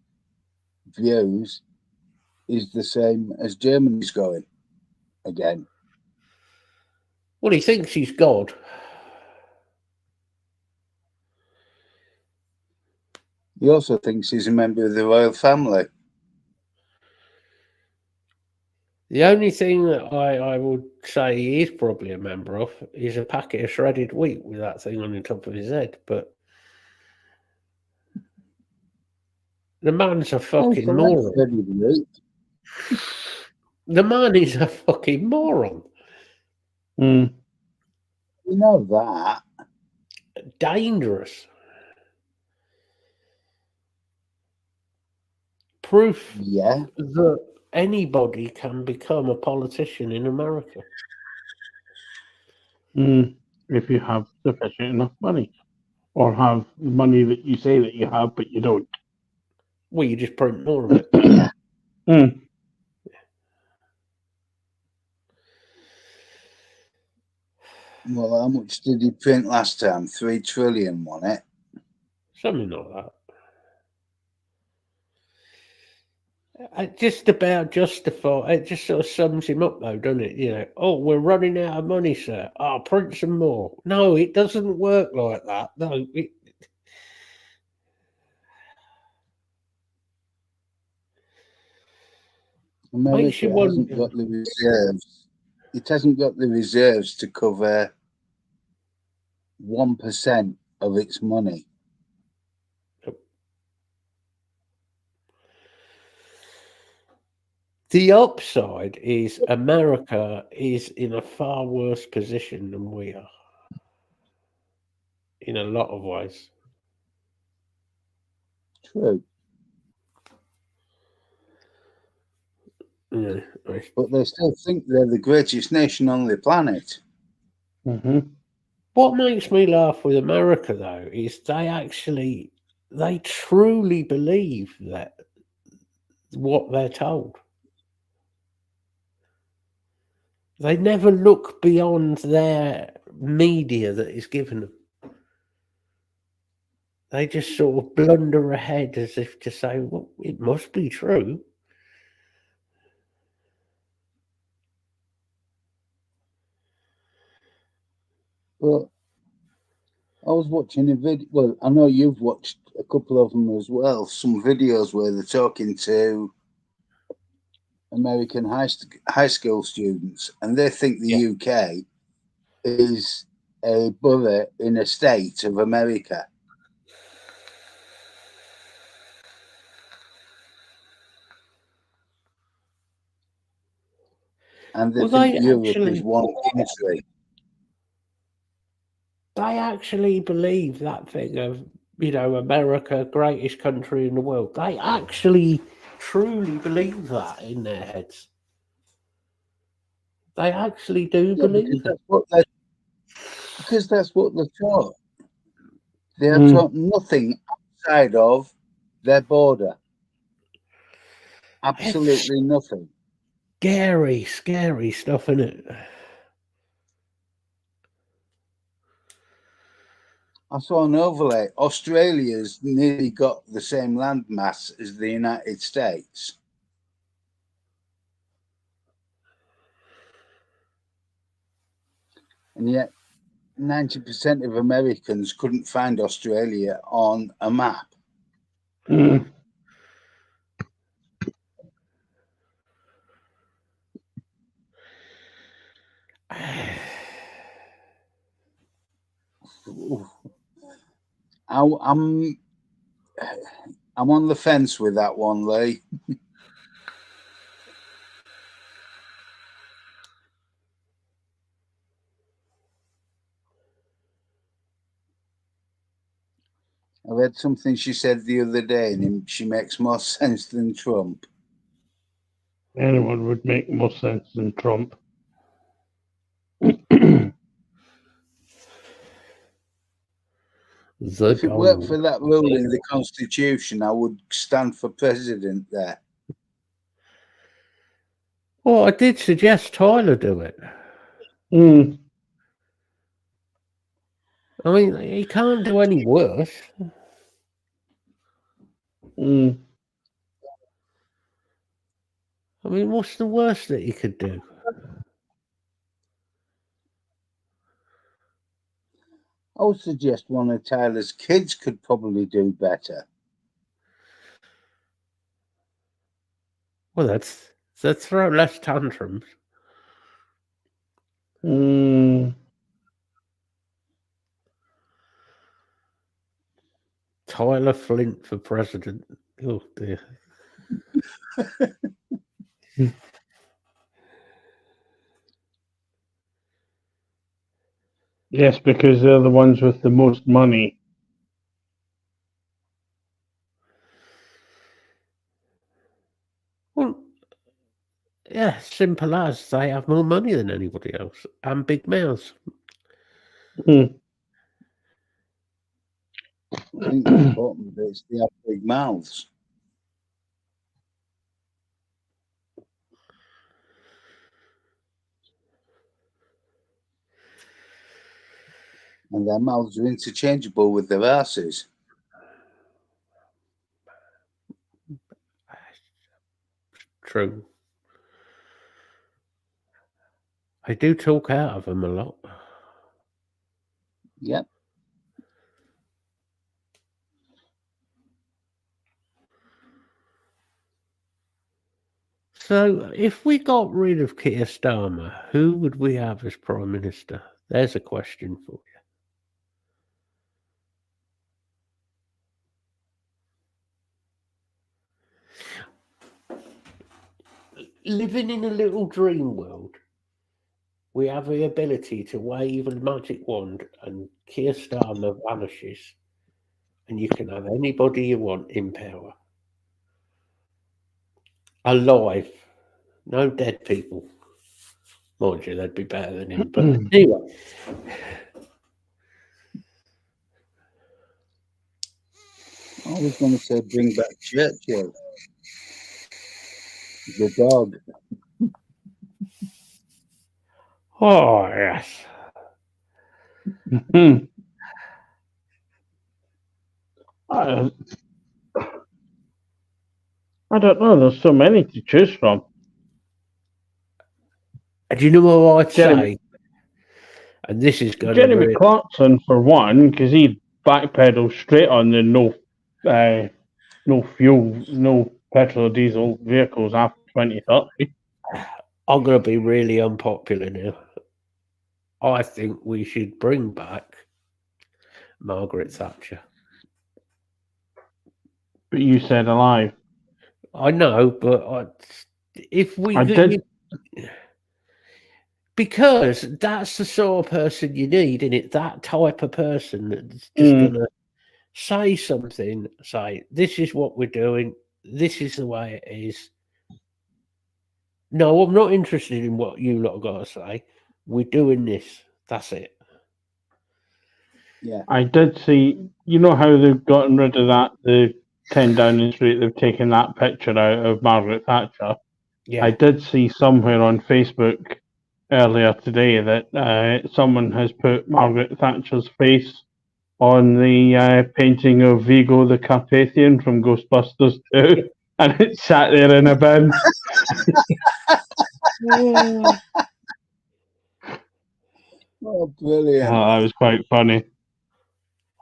views is the same as Germany's going again. Well, he thinks he's God. He also thinks he's a member of the royal family. The only thing that I would say he is probably a member of is a packet of shredded wheat with that thing on the top of his head. But the man's a fucking moron. The man is a fucking moron. Mm. You know that. Dangerous. Proof that anybody can become a politician in America. Mm. If you have sufficient enough money, or have money that you say that you have, but you don't. Well, you just print more of it. Mm. Well, how much did he print last time? 3 trillion, wasn't it? Something like that. It just about justify. It just sort of sums him up, though, doesn't it? You know, oh, we're running out of money, sir. Oh, print some more. No, it doesn't work like that. No, America hasn't got the reserves. It hasn't got the reserves to cover 1% of its money. The upside is America is in a far worse position than we are. In a lot of ways. True. Yeah. But they still think they're the greatest nation on the planet. Mm-hmm. What makes me laugh with America, though, is they truly believe that what they're told. They never look beyond their media that is given them. They just sort of blunder ahead as if to say, well, it must be true. But I was watching a video. Well, I know you've watched a couple of them as well. Some videos where they're talking to American high school students, and they think the UK is a borough in a state of America. And they think Europe is one country. they actually believe that thing of, America, greatest country in the world. They actually truly believe that in their heads. They actually do believe that. Because that's what they're taught. They are taught nothing outside of their border. Absolutely nothing. Scary stuff, isn't it? I saw an overlay. Australia's nearly got the same land mass as the United States. And yet 90% of Americans couldn't find Australia on a map. I'm on the fence with that one, Lee. I read something she said the other day, and she makes more sense than Trump. Anyone would make more sense than Trump. If it worked for that rule in the Constitution, I would stand for president there. Well, I did suggest Tyler do it. I mean, he can't do any worse. I mean, what's the worst that he could do? I would suggest one of Tyler's kids could probably do better. Well, that's throw less tantrums. Tyler Flint for president. Oh dear. Yes, because they're the ones with the most money. Well, yeah, simple as they have more money than anybody else and big mouths. I think the important bit is they have big mouths. And their mouths are interchangeable with their asses. True. I do talk out of them a lot. Yep. So, if we got rid of Keir Starmer, who would we have as Prime Minister? There's a question for you. Living in a little dream world, we have the ability to wave a magic wand and Keir Starmer vanishes, and you can have anybody you want in power. Alive. No dead people. Mind you, they'd be better than him. But anyway. I was going to say bring back Churchill. The dog. Oh, yes. I don't know. There's so many to choose from. And you know what I'd say? And this is going Jeremy to Clarkson, for one, because he backpedaled straight on the no fuel, no petrol or diesel vehicles after 2030. I'm going to be really unpopular now. I think we should bring back Margaret Thatcher. But you said alive. I know, but if we Because that's the sort of person you need, isn't it? That type of person that's just going to say something, say, this is what we're doing, this is the way it is. No, I'm not interested in what you lot got to say. We're doing this. That's it. Yeah. I did see, you know how they've gotten rid of that, the 10 Downing Street, they've taken that picture out of Margaret Thatcher. Yeah. I did see somewhere on Facebook earlier today that someone has put Margaret Thatcher's face on the painting of Vigo the Carpathian from Ghostbusters 2, and it sat there in a bin. Oh, brilliant. That was quite funny.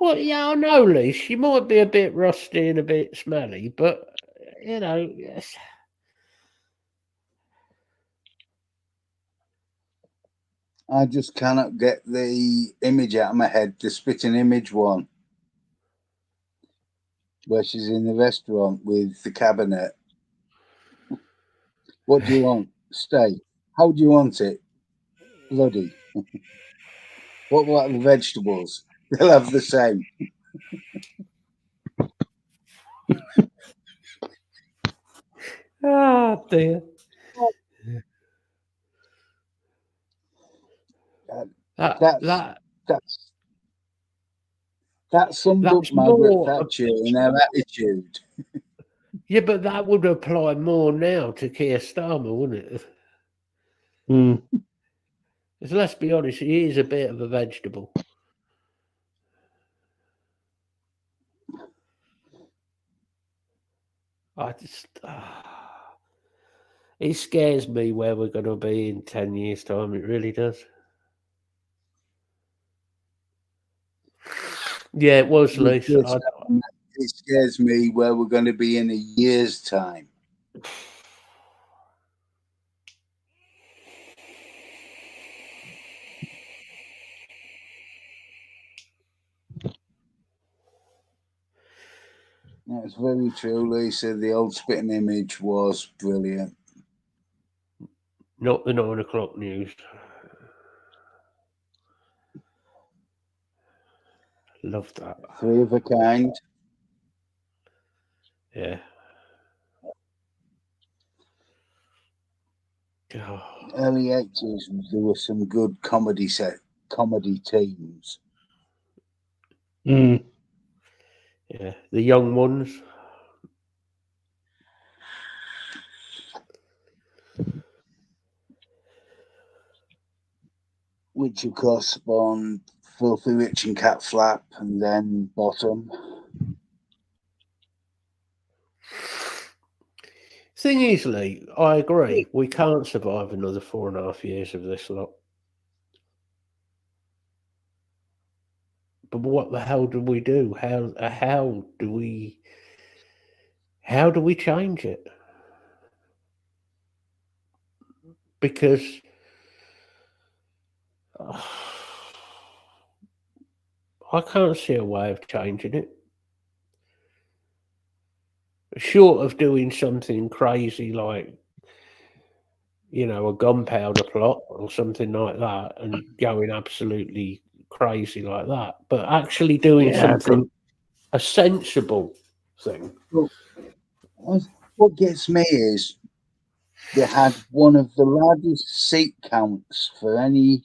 Well, yeah, I know, Lee. She might be a bit rusty and a bit smelly, but, you know, yes. I just cannot get the image out of my head, the spitting image one, where she's in the restaurant with the cabinet. What do you want? Steak. How do you want it? Bloody. What about the vegetables? They'll have the same. Oh, dear. That summed up Margaret Thatcher in her attitude. Yeah, but that would apply more now to Keir Starmer, wouldn't it? Because let's be honest, he is a bit of a vegetable. I just... it scares me where we're going to be in 10 years' time. It really does. Yeah, it was, Lisa. It scares me where we're going to be in a year's time. That's very true, Lisa. The old spitting image was brilliant. Not the 9 o'clock news. Love that. 3 of a kind. Yeah. Oh. Early 80s, there were some good comedy teams. Yeah, the young ones. Which, of course, spawned Filthy Rich and Cat Flap, and then Bottom. Thing is, Lee, I agree. We can't survive another 4.5 years of this lot. But what the hell do we do? How do we change it? Because I can't see a way of changing it. Short of doing something crazy like, you know, a gunpowder plot or something like that and going absolutely crazy like that, but actually doing something, a sensible thing. Well, what gets me is they had one of the largest seat counts for any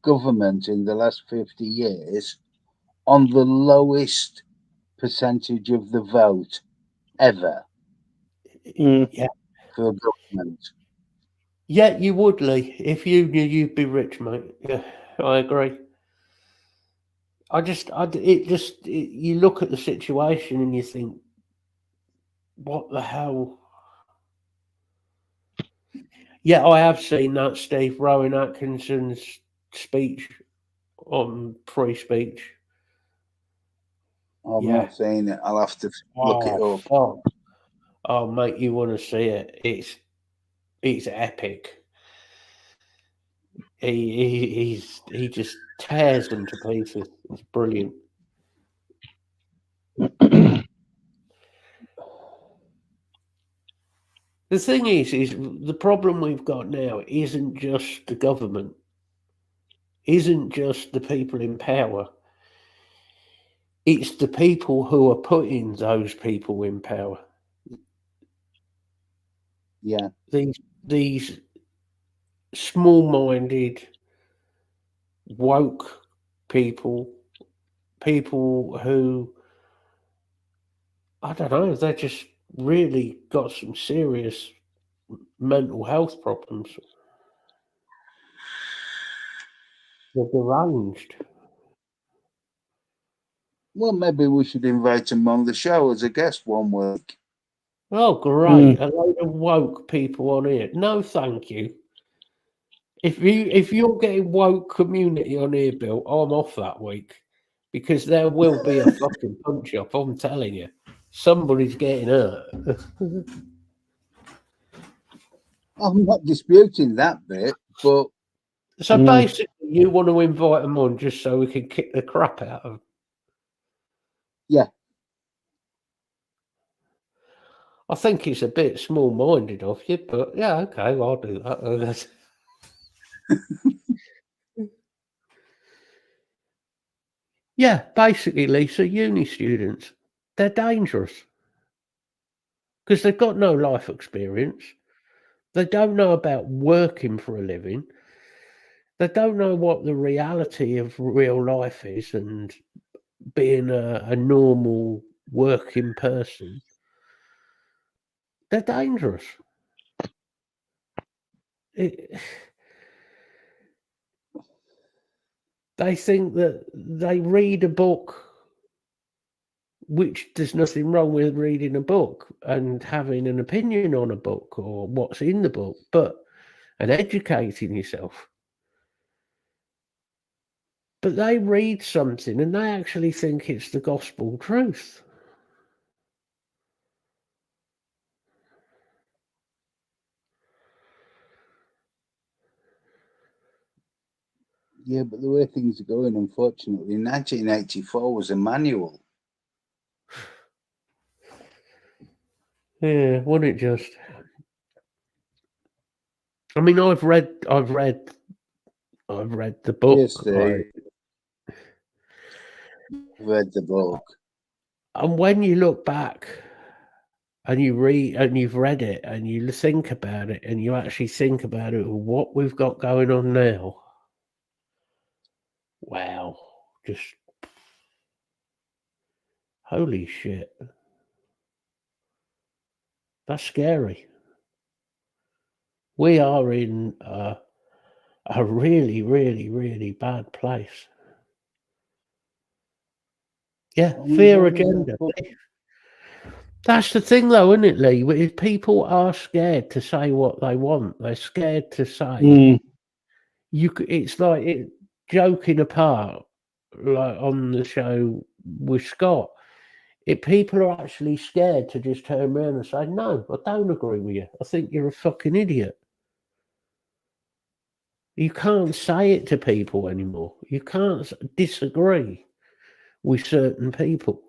government in the last 50 years on the lowest percentage of the vote ever. Yeah. For a government. Yeah, you would, Lee. If you knew, you'd be rich, mate. Yeah, I agree. You look at the situation and you think, what the hell? Yeah, I have seen that Steve Rowan Atkinson's speech on free speech. I've not seen it. I'll have to look it up. Oh, mate, you want to see it? It's epic. He just tears them to pieces. It's brilliant. The thing is the problem we've got now isn't just the government. isn't just the people in power. It's the people who are putting those people in power. Yeah. These small-minded, woke people who, I don't know, they just really got some serious mental health problems. They're deranged. Well, maybe we should invite him on the show as a guest one week. Oh, great. A load of woke people on here. No, thank you. If you're getting woke community on here, Bill, I'm off that week. Because there will be a fucking punch up, I'm telling you. Somebody's getting hurt. I'm not disputing that bit, but So basically, you want to invite them on just so we can kick the crap out of them. Yeah. I think it's a bit small-minded of you, but yeah, okay, I'll do that. Yeah, basically, Lisa, uni students, they're dangerous because they've got no life experience. They don't know about working for a living. They don't know what the reality of real life is and being a normal working person. They're dangerous. They think that they read a book, which there's nothing wrong with reading a book and having an opinion on a book or what's in the book, and educating yourself. But they read something and they actually think it's the gospel truth. Yeah, but the way things are going, unfortunately, 1984 was a manual. Yeah, wasn't it just? I mean, I've read the book. Yes, Dave. Read the book. And when you look back and you read and you've read it and you think about it and you actually think about it, what we've got going on now. Wow, just holy shit. That's scary. We are in a really, really, really bad place. Yeah, fear agenda. That's the thing, though, isn't it, Lee? If people are scared to say what they want, they're scared to say. It's like joking apart, like on the show with Scott. If people are actually scared to just turn around and say, "No, I don't agree with you. I think you're a fucking idiot." You can't say it to people anymore. You can't disagree with certain people.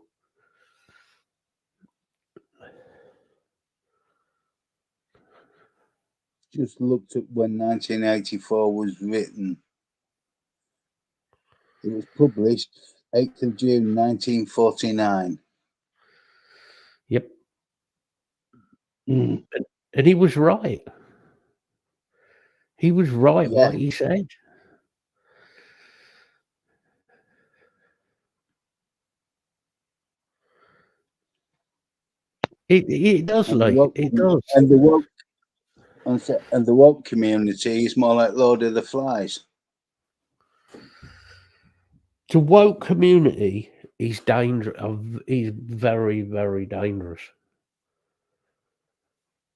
Just looked at when 1984 was written. It was published 8th of June 1949. Yep. And he was right. He was right what he said. It does, like it does. And the woke community is more like Lord of the Flies. The woke community is dangerous. Is very, very dangerous.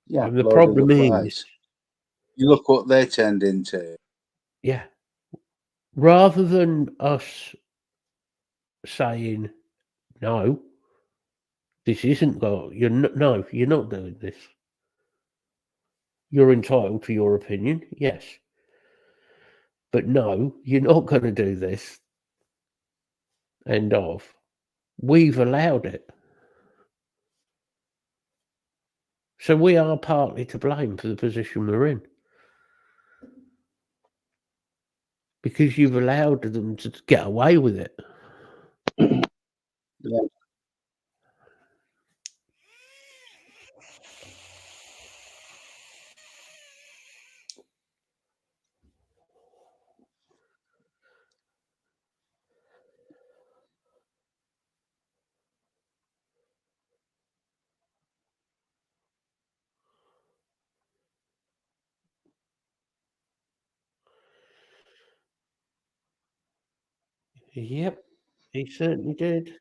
Yeah, and the problem is, you look what they turned into. Yeah. Rather than us saying, no, this isn't God. You're not doing this. You're entitled to your opinion, yes. But no, you're not going to do this. End of. We've allowed it. So we are partly to blame for the position we're in. because you've allowed them to get away with it. Yeah. Yep, he certainly did.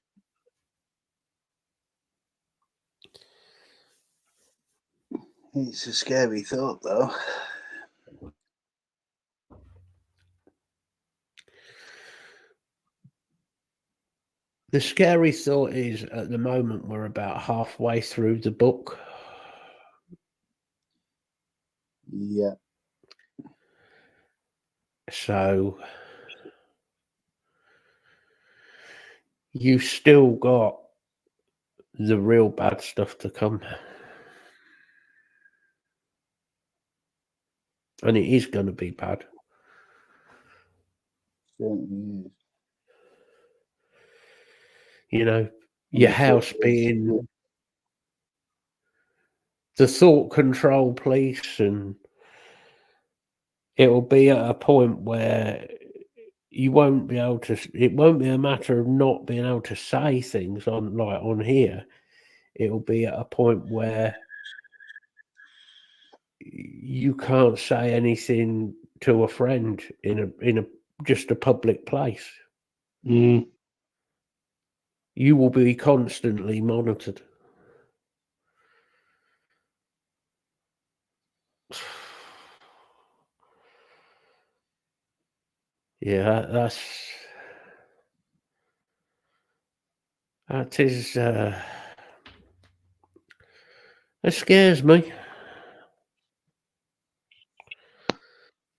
It's a scary thought, though. The scary thought is, at the moment, we're about halfway through the book. Yeah. So you've still got the real bad stuff to come. And it is going to be bad. Certainly is. You know, your house being the thought control police, and it'll be at a point where you won't be able to. It won't be a matter of not being able to say things on here. It'll be at a point where you can't say anything to a friend in a just a public place. Mm. You will be constantly monitored. Yeah, that is that scares me.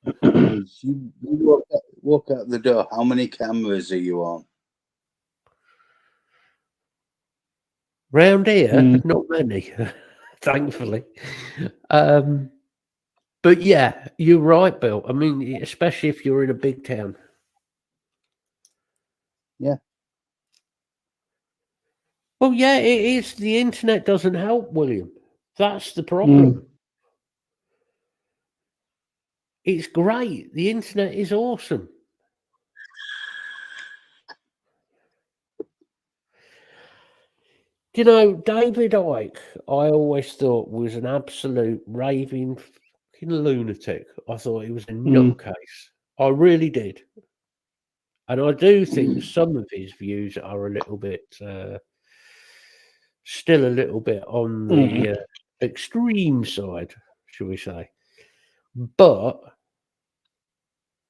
You walk out the door. How many cameras are you on? Round here, not many, thankfully. But yeah, you're right, Bill. I mean, especially if you're in a big town. Yeah. Well, yeah, it is. The internet doesn't help, William. That's the problem. It's great. The internet is awesome. You know, David Icke, I always thought was an absolute raving fucking lunatic. I thought he was a nutcase. I really did. And I do think some of his views are a little bit, still a little bit on the extreme side, shall we say. But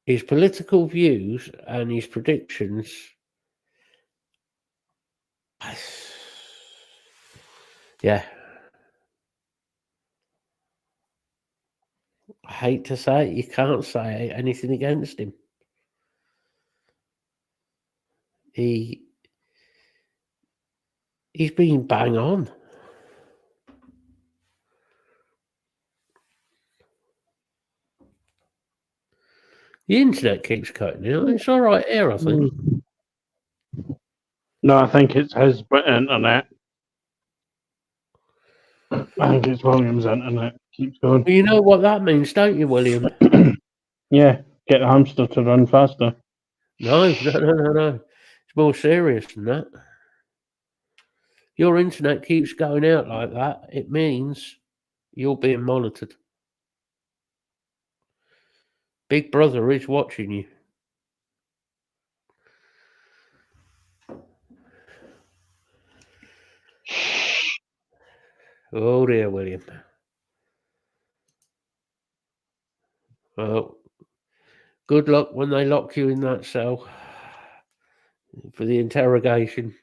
his political views and his predictions, yeah. I hate to say it, you can't say anything against him. He's been bang on. The internet keeps cutting out. It's all right here, I think. No, I think it's his internet. I think it's William's internet. Keeps going. Well, you know what that means, don't you, William? Yeah, get the hamster to run faster. No. It's more serious than that. Your internet keeps going out like that. It means you're being monitored. Big Brother is watching you. Oh dear, William. Well, good luck when they lock you in that cell for the interrogation.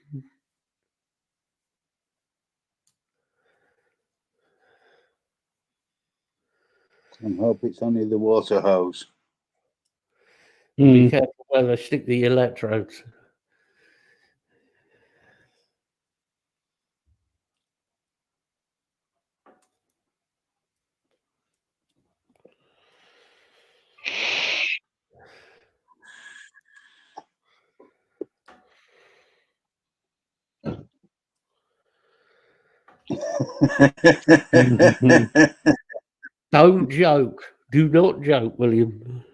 I hope it's only the water hose. Be careful where they stick the electrodes. Don't joke. Do not joke, William.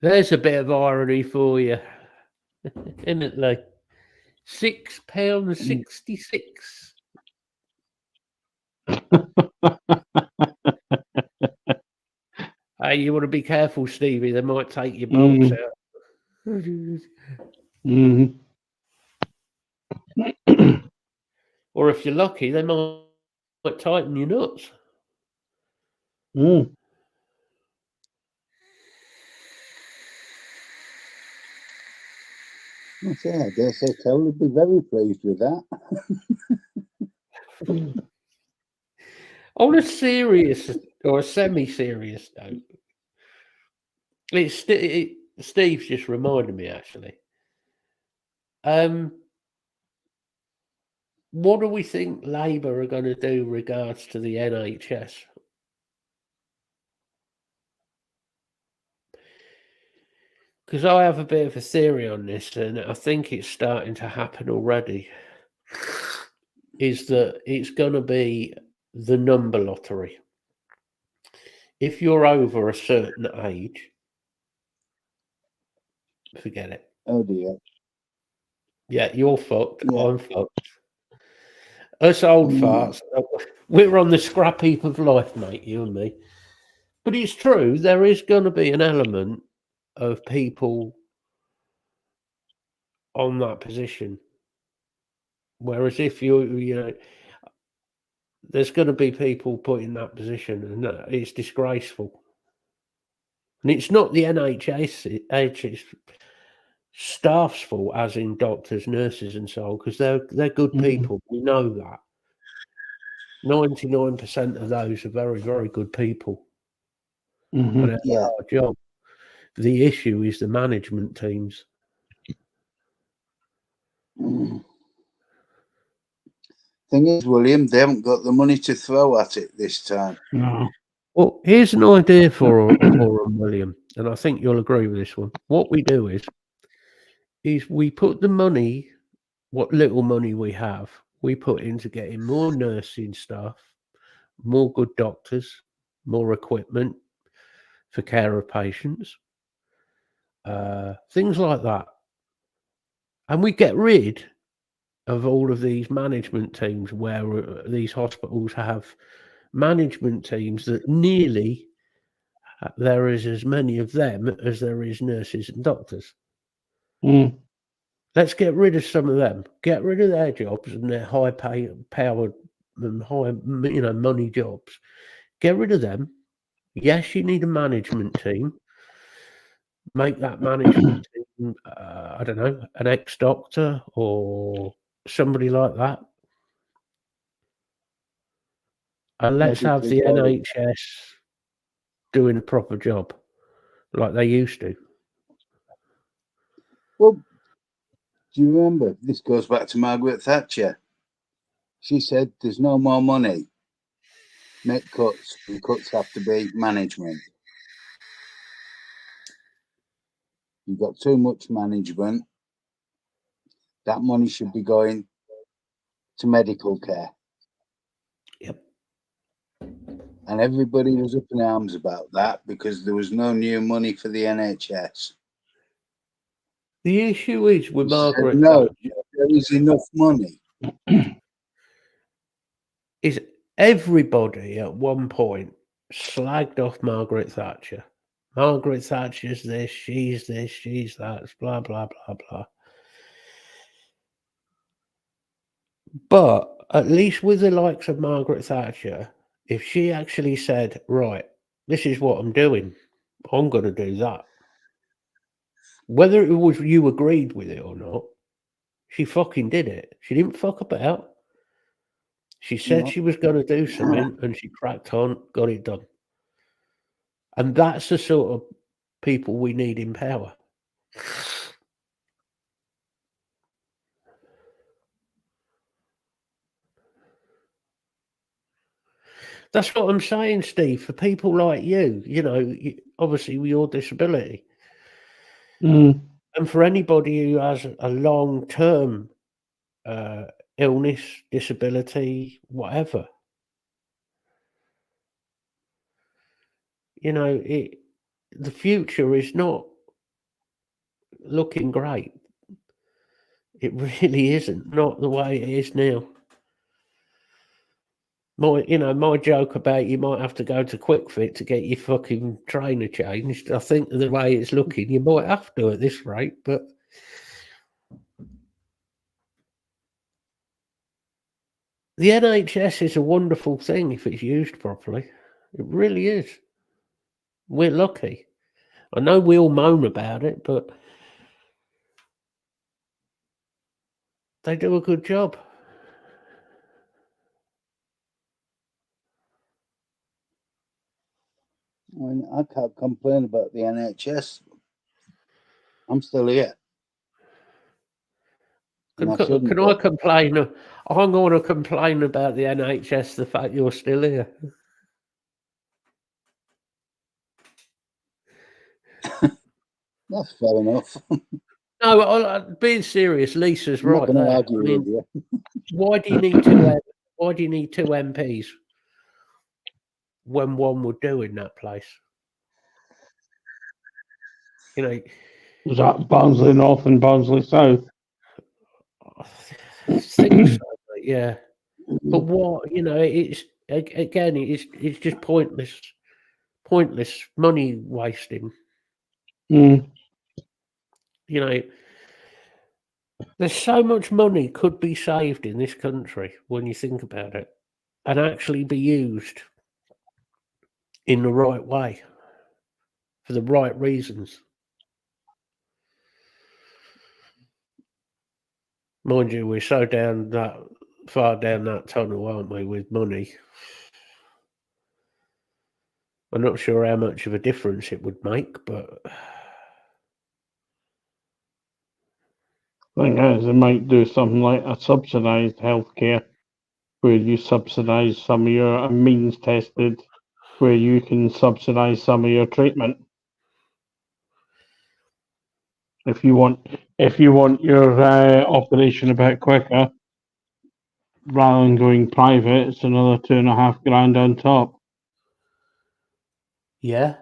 There's a bit of irony for you, isn't it, Lee? £6.66. Hey, you want to be careful, Stevie. They might take your bolts out. Or if you're lucky, they might tighten your nuts. Mm. I dare say Kel would be very pleased with that. On a serious or a semi-serious note, Steve's just reminded me, actually. What do we think Labour are going to do regards to the NHS? Because I have a bit of a theory on this, and I think it's starting to happen already, is that it's going to be the number lottery. If you're over a certain age, forget it. Oh, dear. Yeah, you're fucked. Yeah. I'm fucked. Us old farts, we're on the scrap heap of life, mate, you and me. But it's true, there is going to be an element of people on that position. Whereas if you know, there's going to be people put in that position, and it's disgraceful. And it's not the NHS, it's staff's fault, as in doctors, nurses, and so on, because they're good people. We know that. 99% of those are very, very good people. And it's a hard job. The issue is the management teams. Thing is, William, they haven't got the money to throw at it this time. No. Well, here's an idea for William, and I think you'll agree with this one. What we do is we put the money, what little money we have, we put into getting more nursing staff, more good doctors, more equipment for care of patients, things like that. And we get rid of all of these management teams where these hospitals have management teams that nearly there is as many of them as there is nurses and doctors. Let's get rid of some of them. Get rid of their jobs and their high-powered and high, money jobs. Get rid of them. Yes, you need a management team. Make that management team, I don't know, an ex-doctor or somebody like that. And let's have the NHS doing a proper job like they used to. Well, do you remember? This goes back to Margaret Thatcher. She said, there's no more money. Make cuts, and cuts have to be management. You've got too much management. That money should be going to medical care. Yep. And everybody was up in arms about that because there was no new money for the NHS. The issue is with Margaret no, Thatcher, there is enough money. Is everybody at one point slagged off Margaret Thatcher. Margaret Thatcher's this, she's that, blah, blah, blah, blah. But at least with the likes of Margaret Thatcher, if she actually said, right, this is what I'm doing, I'm going to do that. Whether it was you agreed with it or not, she fucking did it. She didn't fuck about. She said she was going to do something and she cracked on, got it done. And that's the sort of people we need in power. That's what I'm saying, Steve. For people like you, obviously with your disability, And for anybody who has a long-term illness, disability, whatever, the future is not looking great. It really isn't. Not the way it is now. My joke about you might have to go to Quick Fit to get your fucking trainer changed. I think the way it's looking, you might have to at this rate, but the NHS is a wonderful thing if it's used properly. It really is. We're lucky. I know we all moan about it, but they do a good job. I can't complain about the NHS. I'm still here. Can I complain? I'm going to complain about the NHS, the fact you're still here. That's fair enough. No, being serious, Lisa's right. I'm not going to argue with you. Why do you need two? Why do you need two MPs when one would do in that place? Was that Barnsley North and Barnsley South? I think so, yeah. But what it's again, it's just pointless money wasting. There's so much money could be saved in this country when you think about it, and actually be used in the right way for the right reasons. Mind you, we're so far down that tunnel, aren't we, with money? I'm not sure how much of a difference it would make, but thing is, they might do something like a subsidised healthcare, where you subsidise some of your means tested, where you can subsidise some of your treatment. If you want your operation a bit quicker, rather than going private, it's another $2,500 on top. Yeah,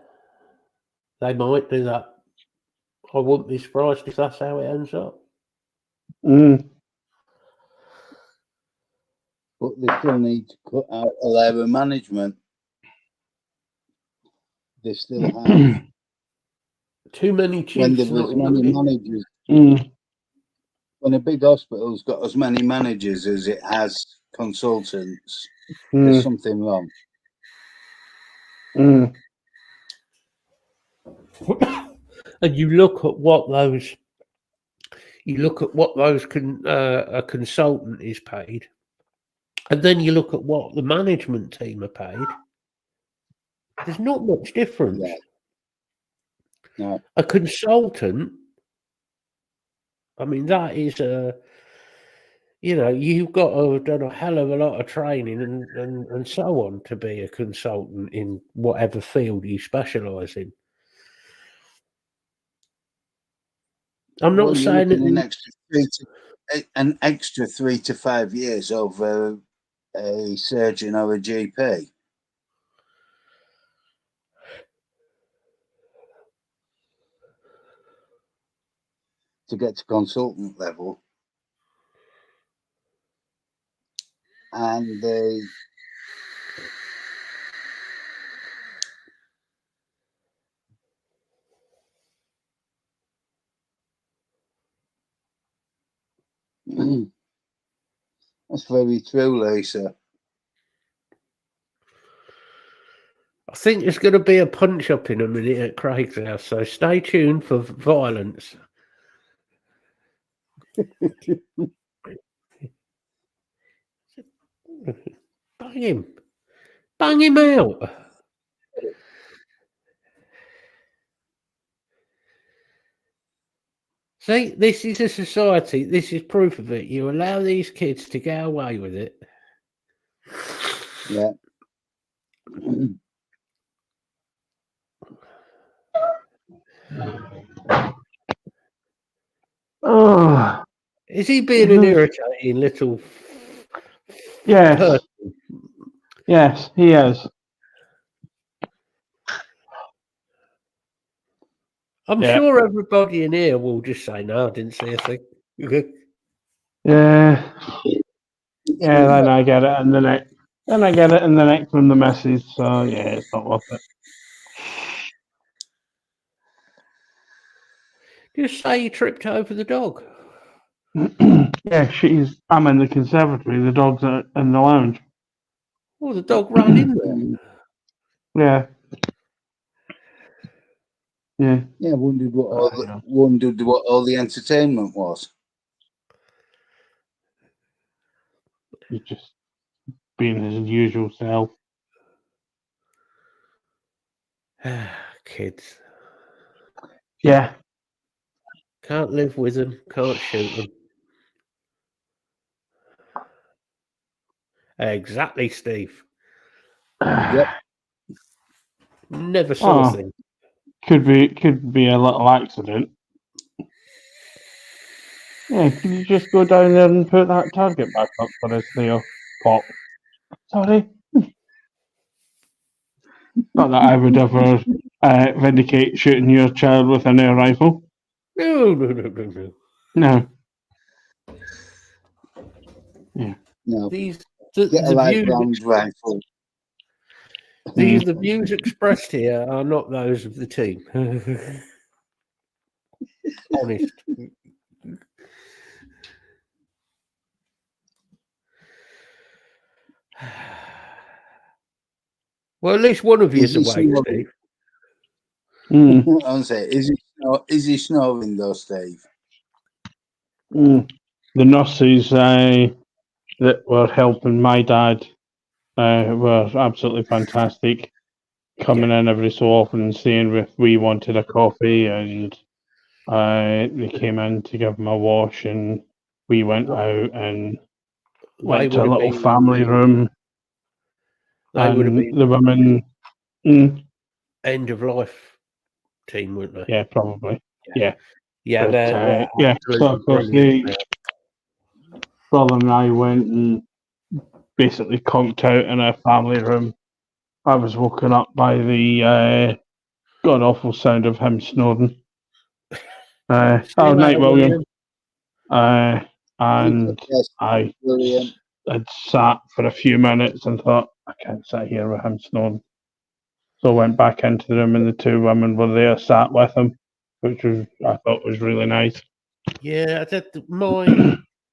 they might do that. I wouldn't be surprised if that's how it ends up. But they still need to cut out a labour management. They still have too many chiefs. When there was many managers, when a big hospital's got as many managers as it has consultants, there's something wrong. And you look at what those a consultant is paid, and then you look at what the management team are paid. There's not much difference. Yeah. No. A consultant, I mean, that is you've got to have done a hell of a lot of training and so on to be a consultant in whatever field you specialise in. I'm not saying that an extra 3 to 5 years over a surgeon or a GP. To get to consultant level. And they that's very true, Lisa. I think there's going to be a punch up in a minute at Craig's house, so stay tuned for violence. Bang him out. See, this is a society. This is proof of it. You allow these kids to get away with it. Yeah. Oh, Is he being an irritating little yes. person? Yes, he is. I'm sure everybody in here will just say, no, I didn't see a thing. Yeah. Yeah, then I get it in the next. Then I get it in the next from the message. So yeah, it's not worth it. Just say you tripped over the dog. Yeah, I'm in the conservatory. The dog's in the lounge. Oh, the dog ran in there. Yeah. Yeah. Yeah, wondered what all the entertainment was. He's just being his usual self. Kids. Yeah. Can't live with them, can't shoot them. Exactly, Steve. Yep. Never saw a thing. Could be a little accident. Yeah, can you just go down there and put that target back up for us there, Pop? Sorry. Not that I would ever vindicate shooting your child with an air rifle. No. No. Yeah. No. The views expressed here are not those of the team. Honest. Well, at least one of you is awake, Steve. Honestly, is he snoring though, Steve? The nurses that were helping my dad were absolutely fantastic. Coming in every so often and seeing if we wanted a coffee, and they came in to give him a wash, and we went out and went to a little family room. They would have been the women end of life team, wouldn't they? Yeah, probably. Yeah. Yeah, but, yeah. So of course the brother and I went and basically conked out in a family room. I was woken up by the god awful sound of him snoring. Night, William. And I had sat for a few minutes and thought, I can't sit here with him snoring. So I went back into the room and the two women were there, sat with him, which I thought was really nice. Yeah,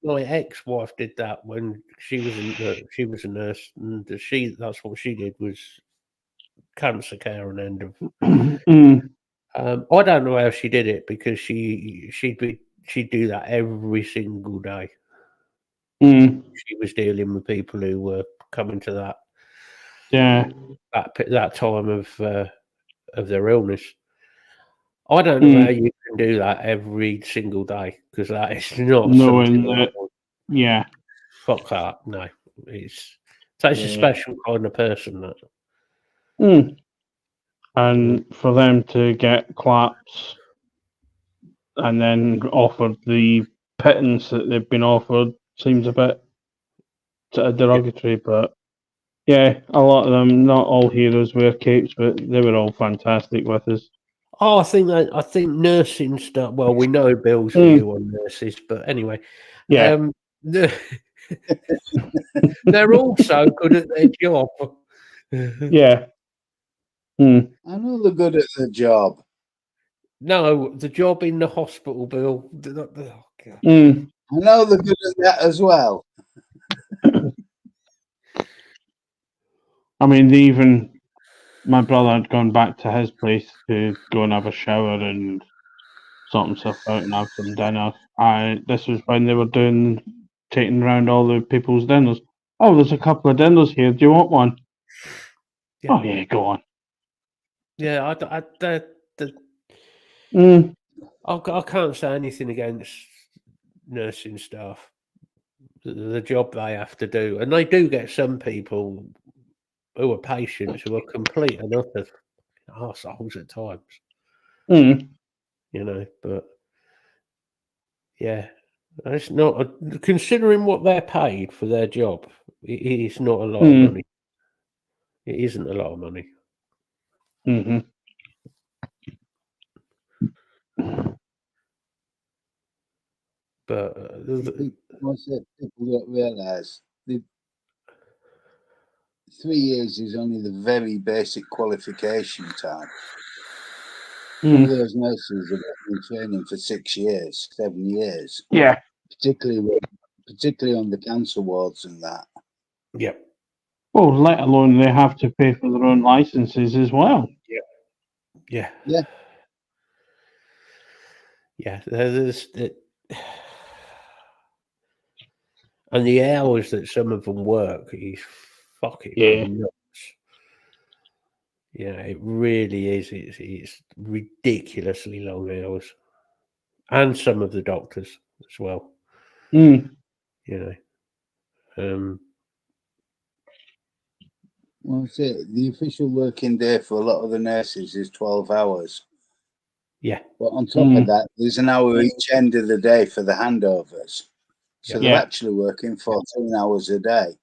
my ex-wife did that when she was a nurse, and that's what she did, was cancer care and end of. I don't know how she did it, because she'd do that every single day. She was dealing with people who were coming to that time of their illness. I don't know how you can do that every single day, because that is not something that. Yeah. Fuck that. No, it's a special kind of person. That. And for them to get claps and then offered the pittance that they've been offered seems a bit derogatory, but yeah, a lot of them, not all heroes wear capes, but they were all fantastic with us. Oh, I think nursing stuff. Well, we know Bill's view on nurses, but anyway, they're also good at their job. Yeah. I know they're good at their job. No, the job in the hospital, Bill. I know they're good at that as well. I mean, even my brother had gone back to his place to go and have a shower and sort himself out and have some dinner. This was when they were taking around all the people's dinners. Oh, there's a couple of dinners here. Do you want one? Yeah. Oh yeah, go on. Yeah, I can't say anything against nursing staff. The job they have to do, and they do get some people who are patients who are complete and utter arseholes at times. You know, but Yeah, it's not considering what they're paid for their job. It's not a lot of money. It isn't a lot of money. Mm-hmm. But people don't realise 3 years is only the very basic qualification time. Some of those nurses have been training for 6 years, 7 years. Yeah. Particularly on the cancer wards and that. Yeah. Well, let alone they have to pay for their own licenses as well. Yeah. Yeah. Yeah. There's and the hours that some of them work is fucking nuts. Yeah, it really is. It's ridiculously long hours. And some of the doctors as well. You know. Well, that's it. The official working day for a lot of the nurses is 12 hours. Yeah. But on top of that, there's an hour each end of the day for the handovers. So they're actually working 14 hours a day.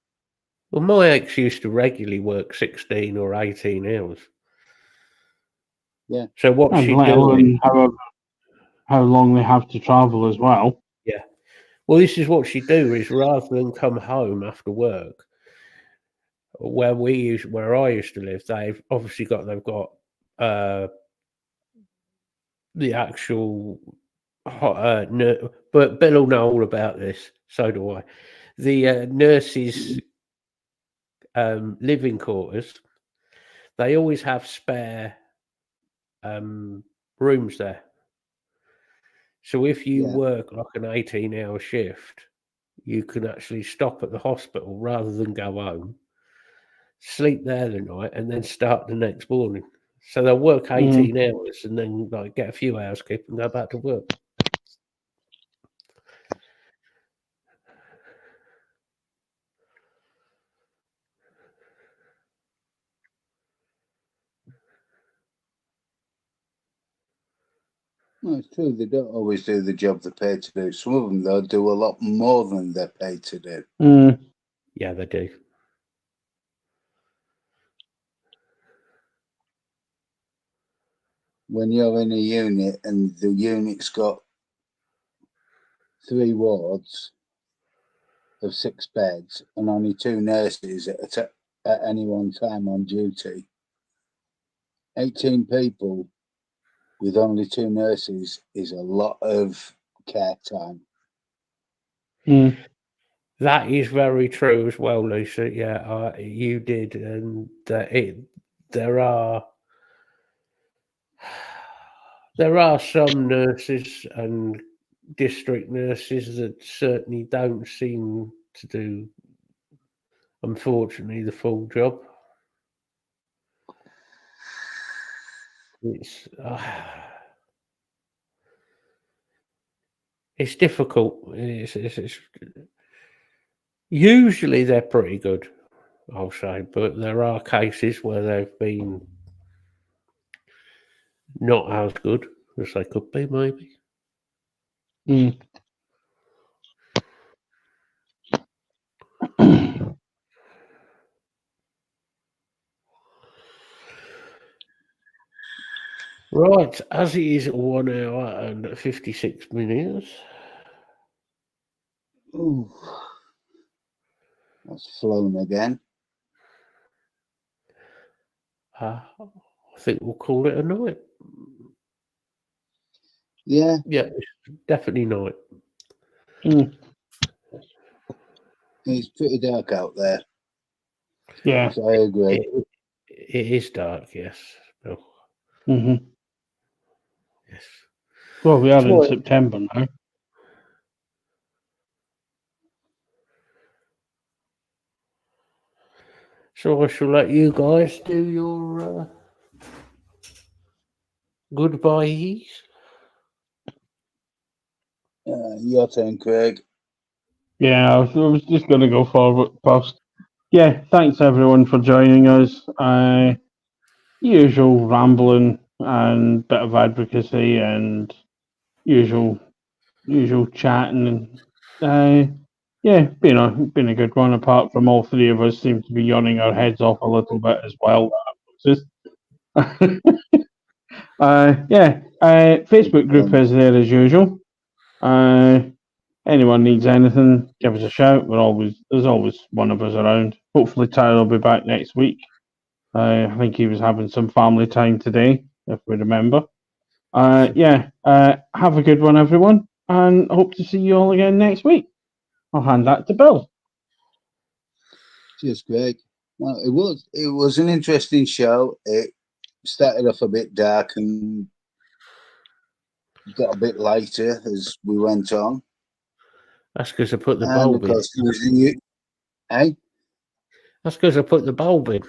Well, my ex used to regularly work 16 or 18 hours. Yeah. So what she doing? How long they have to travel as well. Yeah. Well, this is what she do is rather than come home after work, where I used to live, they've got the actual but Bill will know all about this. So do I. The nurses' living quarters. They always have spare rooms there. So if you work like an 18-hour shift, you can actually stop at the hospital rather than go home, sleep there the night, and then start the next morning. So they'll work 18 hours and then like get a few hours skip and go back to work. No, it's true. They don't always do the job they're paid to do. Some of them, they'll do a lot more than they're paid to do. Yeah, they do. When you're in a unit and the unit's got 3 wards of 6 beds and only 2 nurses at any one time on duty, 18 people with only 2 nurses is a lot of care time. That is very true as well, Lisa. Yeah, you did, and there are some nurses and district nurses that certainly don't seem to do, unfortunately, the full job. It's difficult. It's usually they're pretty good, I'll say, but there are cases where they've been not as good as they could be, maybe. Right, as it is 1 hour and 56 minutes. Ooh, that's flown again. I think we'll call it a night. Yeah. Yeah, it's definitely night. It's pretty dark out there. Yeah. So I agree. It is dark, yes. Bill. Yes. Well, we are in September now. So I shall let you guys do your goodbyes. Your turn, Craig. Yeah, I was just going to go forward first. Yeah, thanks everyone for joining us. Usual rambling and bit of advocacy and usual usual chatting, and yeah, been a good one. Apart from all three of us seem to be yawning our heads off a little bit as well. Facebook group is there as usual. Anyone needs anything, give us a shout. There's always one of us around. Hopefully Tyler will be back next week. I think he was having some family time today, if we remember. Have a good one, everyone, and hope to see you all again next week. I'll hand that to Bill. Cheers, Greg. Well, it was an interesting show. It started off a bit dark and got a bit lighter as we went on. That's because I put the bulb in. That's because I put the bulb in.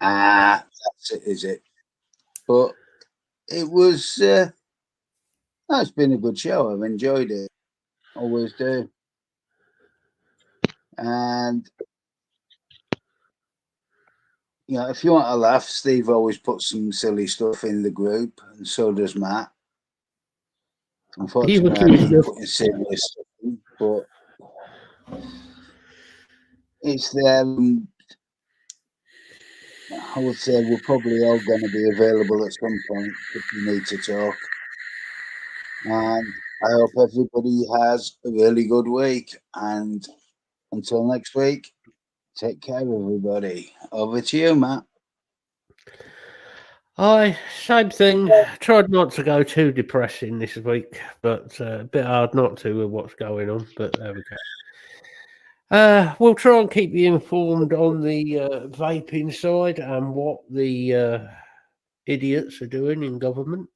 That's it, is it? But it was. It's been a good show. I've enjoyed it. Always do. And if you want a laugh, Steve always puts some silly stuff in the group, and so does Matt. Unfortunately, I keep putting serious stuff in, but it's there. I would say we're probably all going to be available at some point if you need to talk. And I hope everybody has a really good week. And until next week, take care, everybody. Over to you, Matt. Same thing. Tried not to go too depressing this week, but a bit hard not to with what's going on. But there we go. We'll try and keep you informed on the vaping side and what the idiots are doing in government.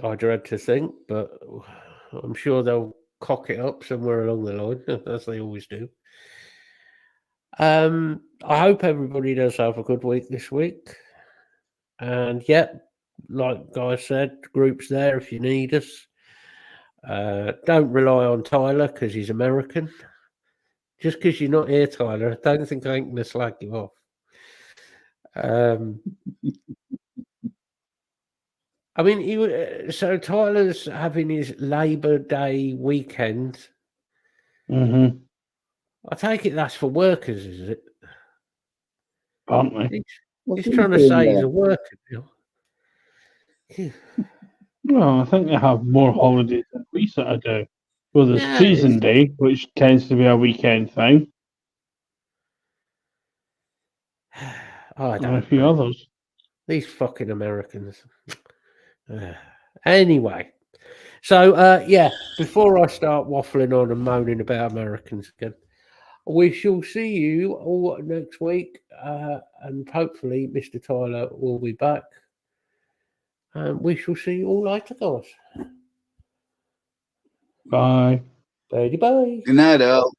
I dread to think, but I'm sure they'll cock it up somewhere along the line, as they always do. I hope everybody does have a good week this week. And like Guy said, group's there if you need us. Don't rely on Tyler because he's American. Just because you're not here, Tyler, I don't think I ain't going to slag you off. I mean, so Tyler's having his Labor Day weekend. Mm-hmm. I take it that's for workers, is it? Apparently. He's trying to say he's a worker. Well, I think they have more holidays than we sort of do. Well, there's Treason Day, which tends to be a weekend thing. And a few others. These fucking Americans. Anyway, so before I start waffling on and moaning about Americans again, we shall see you all next week, and hopefully Mr. Tyler will be back. And we shall see you all later, guys. Bye. Bye. Good night, all.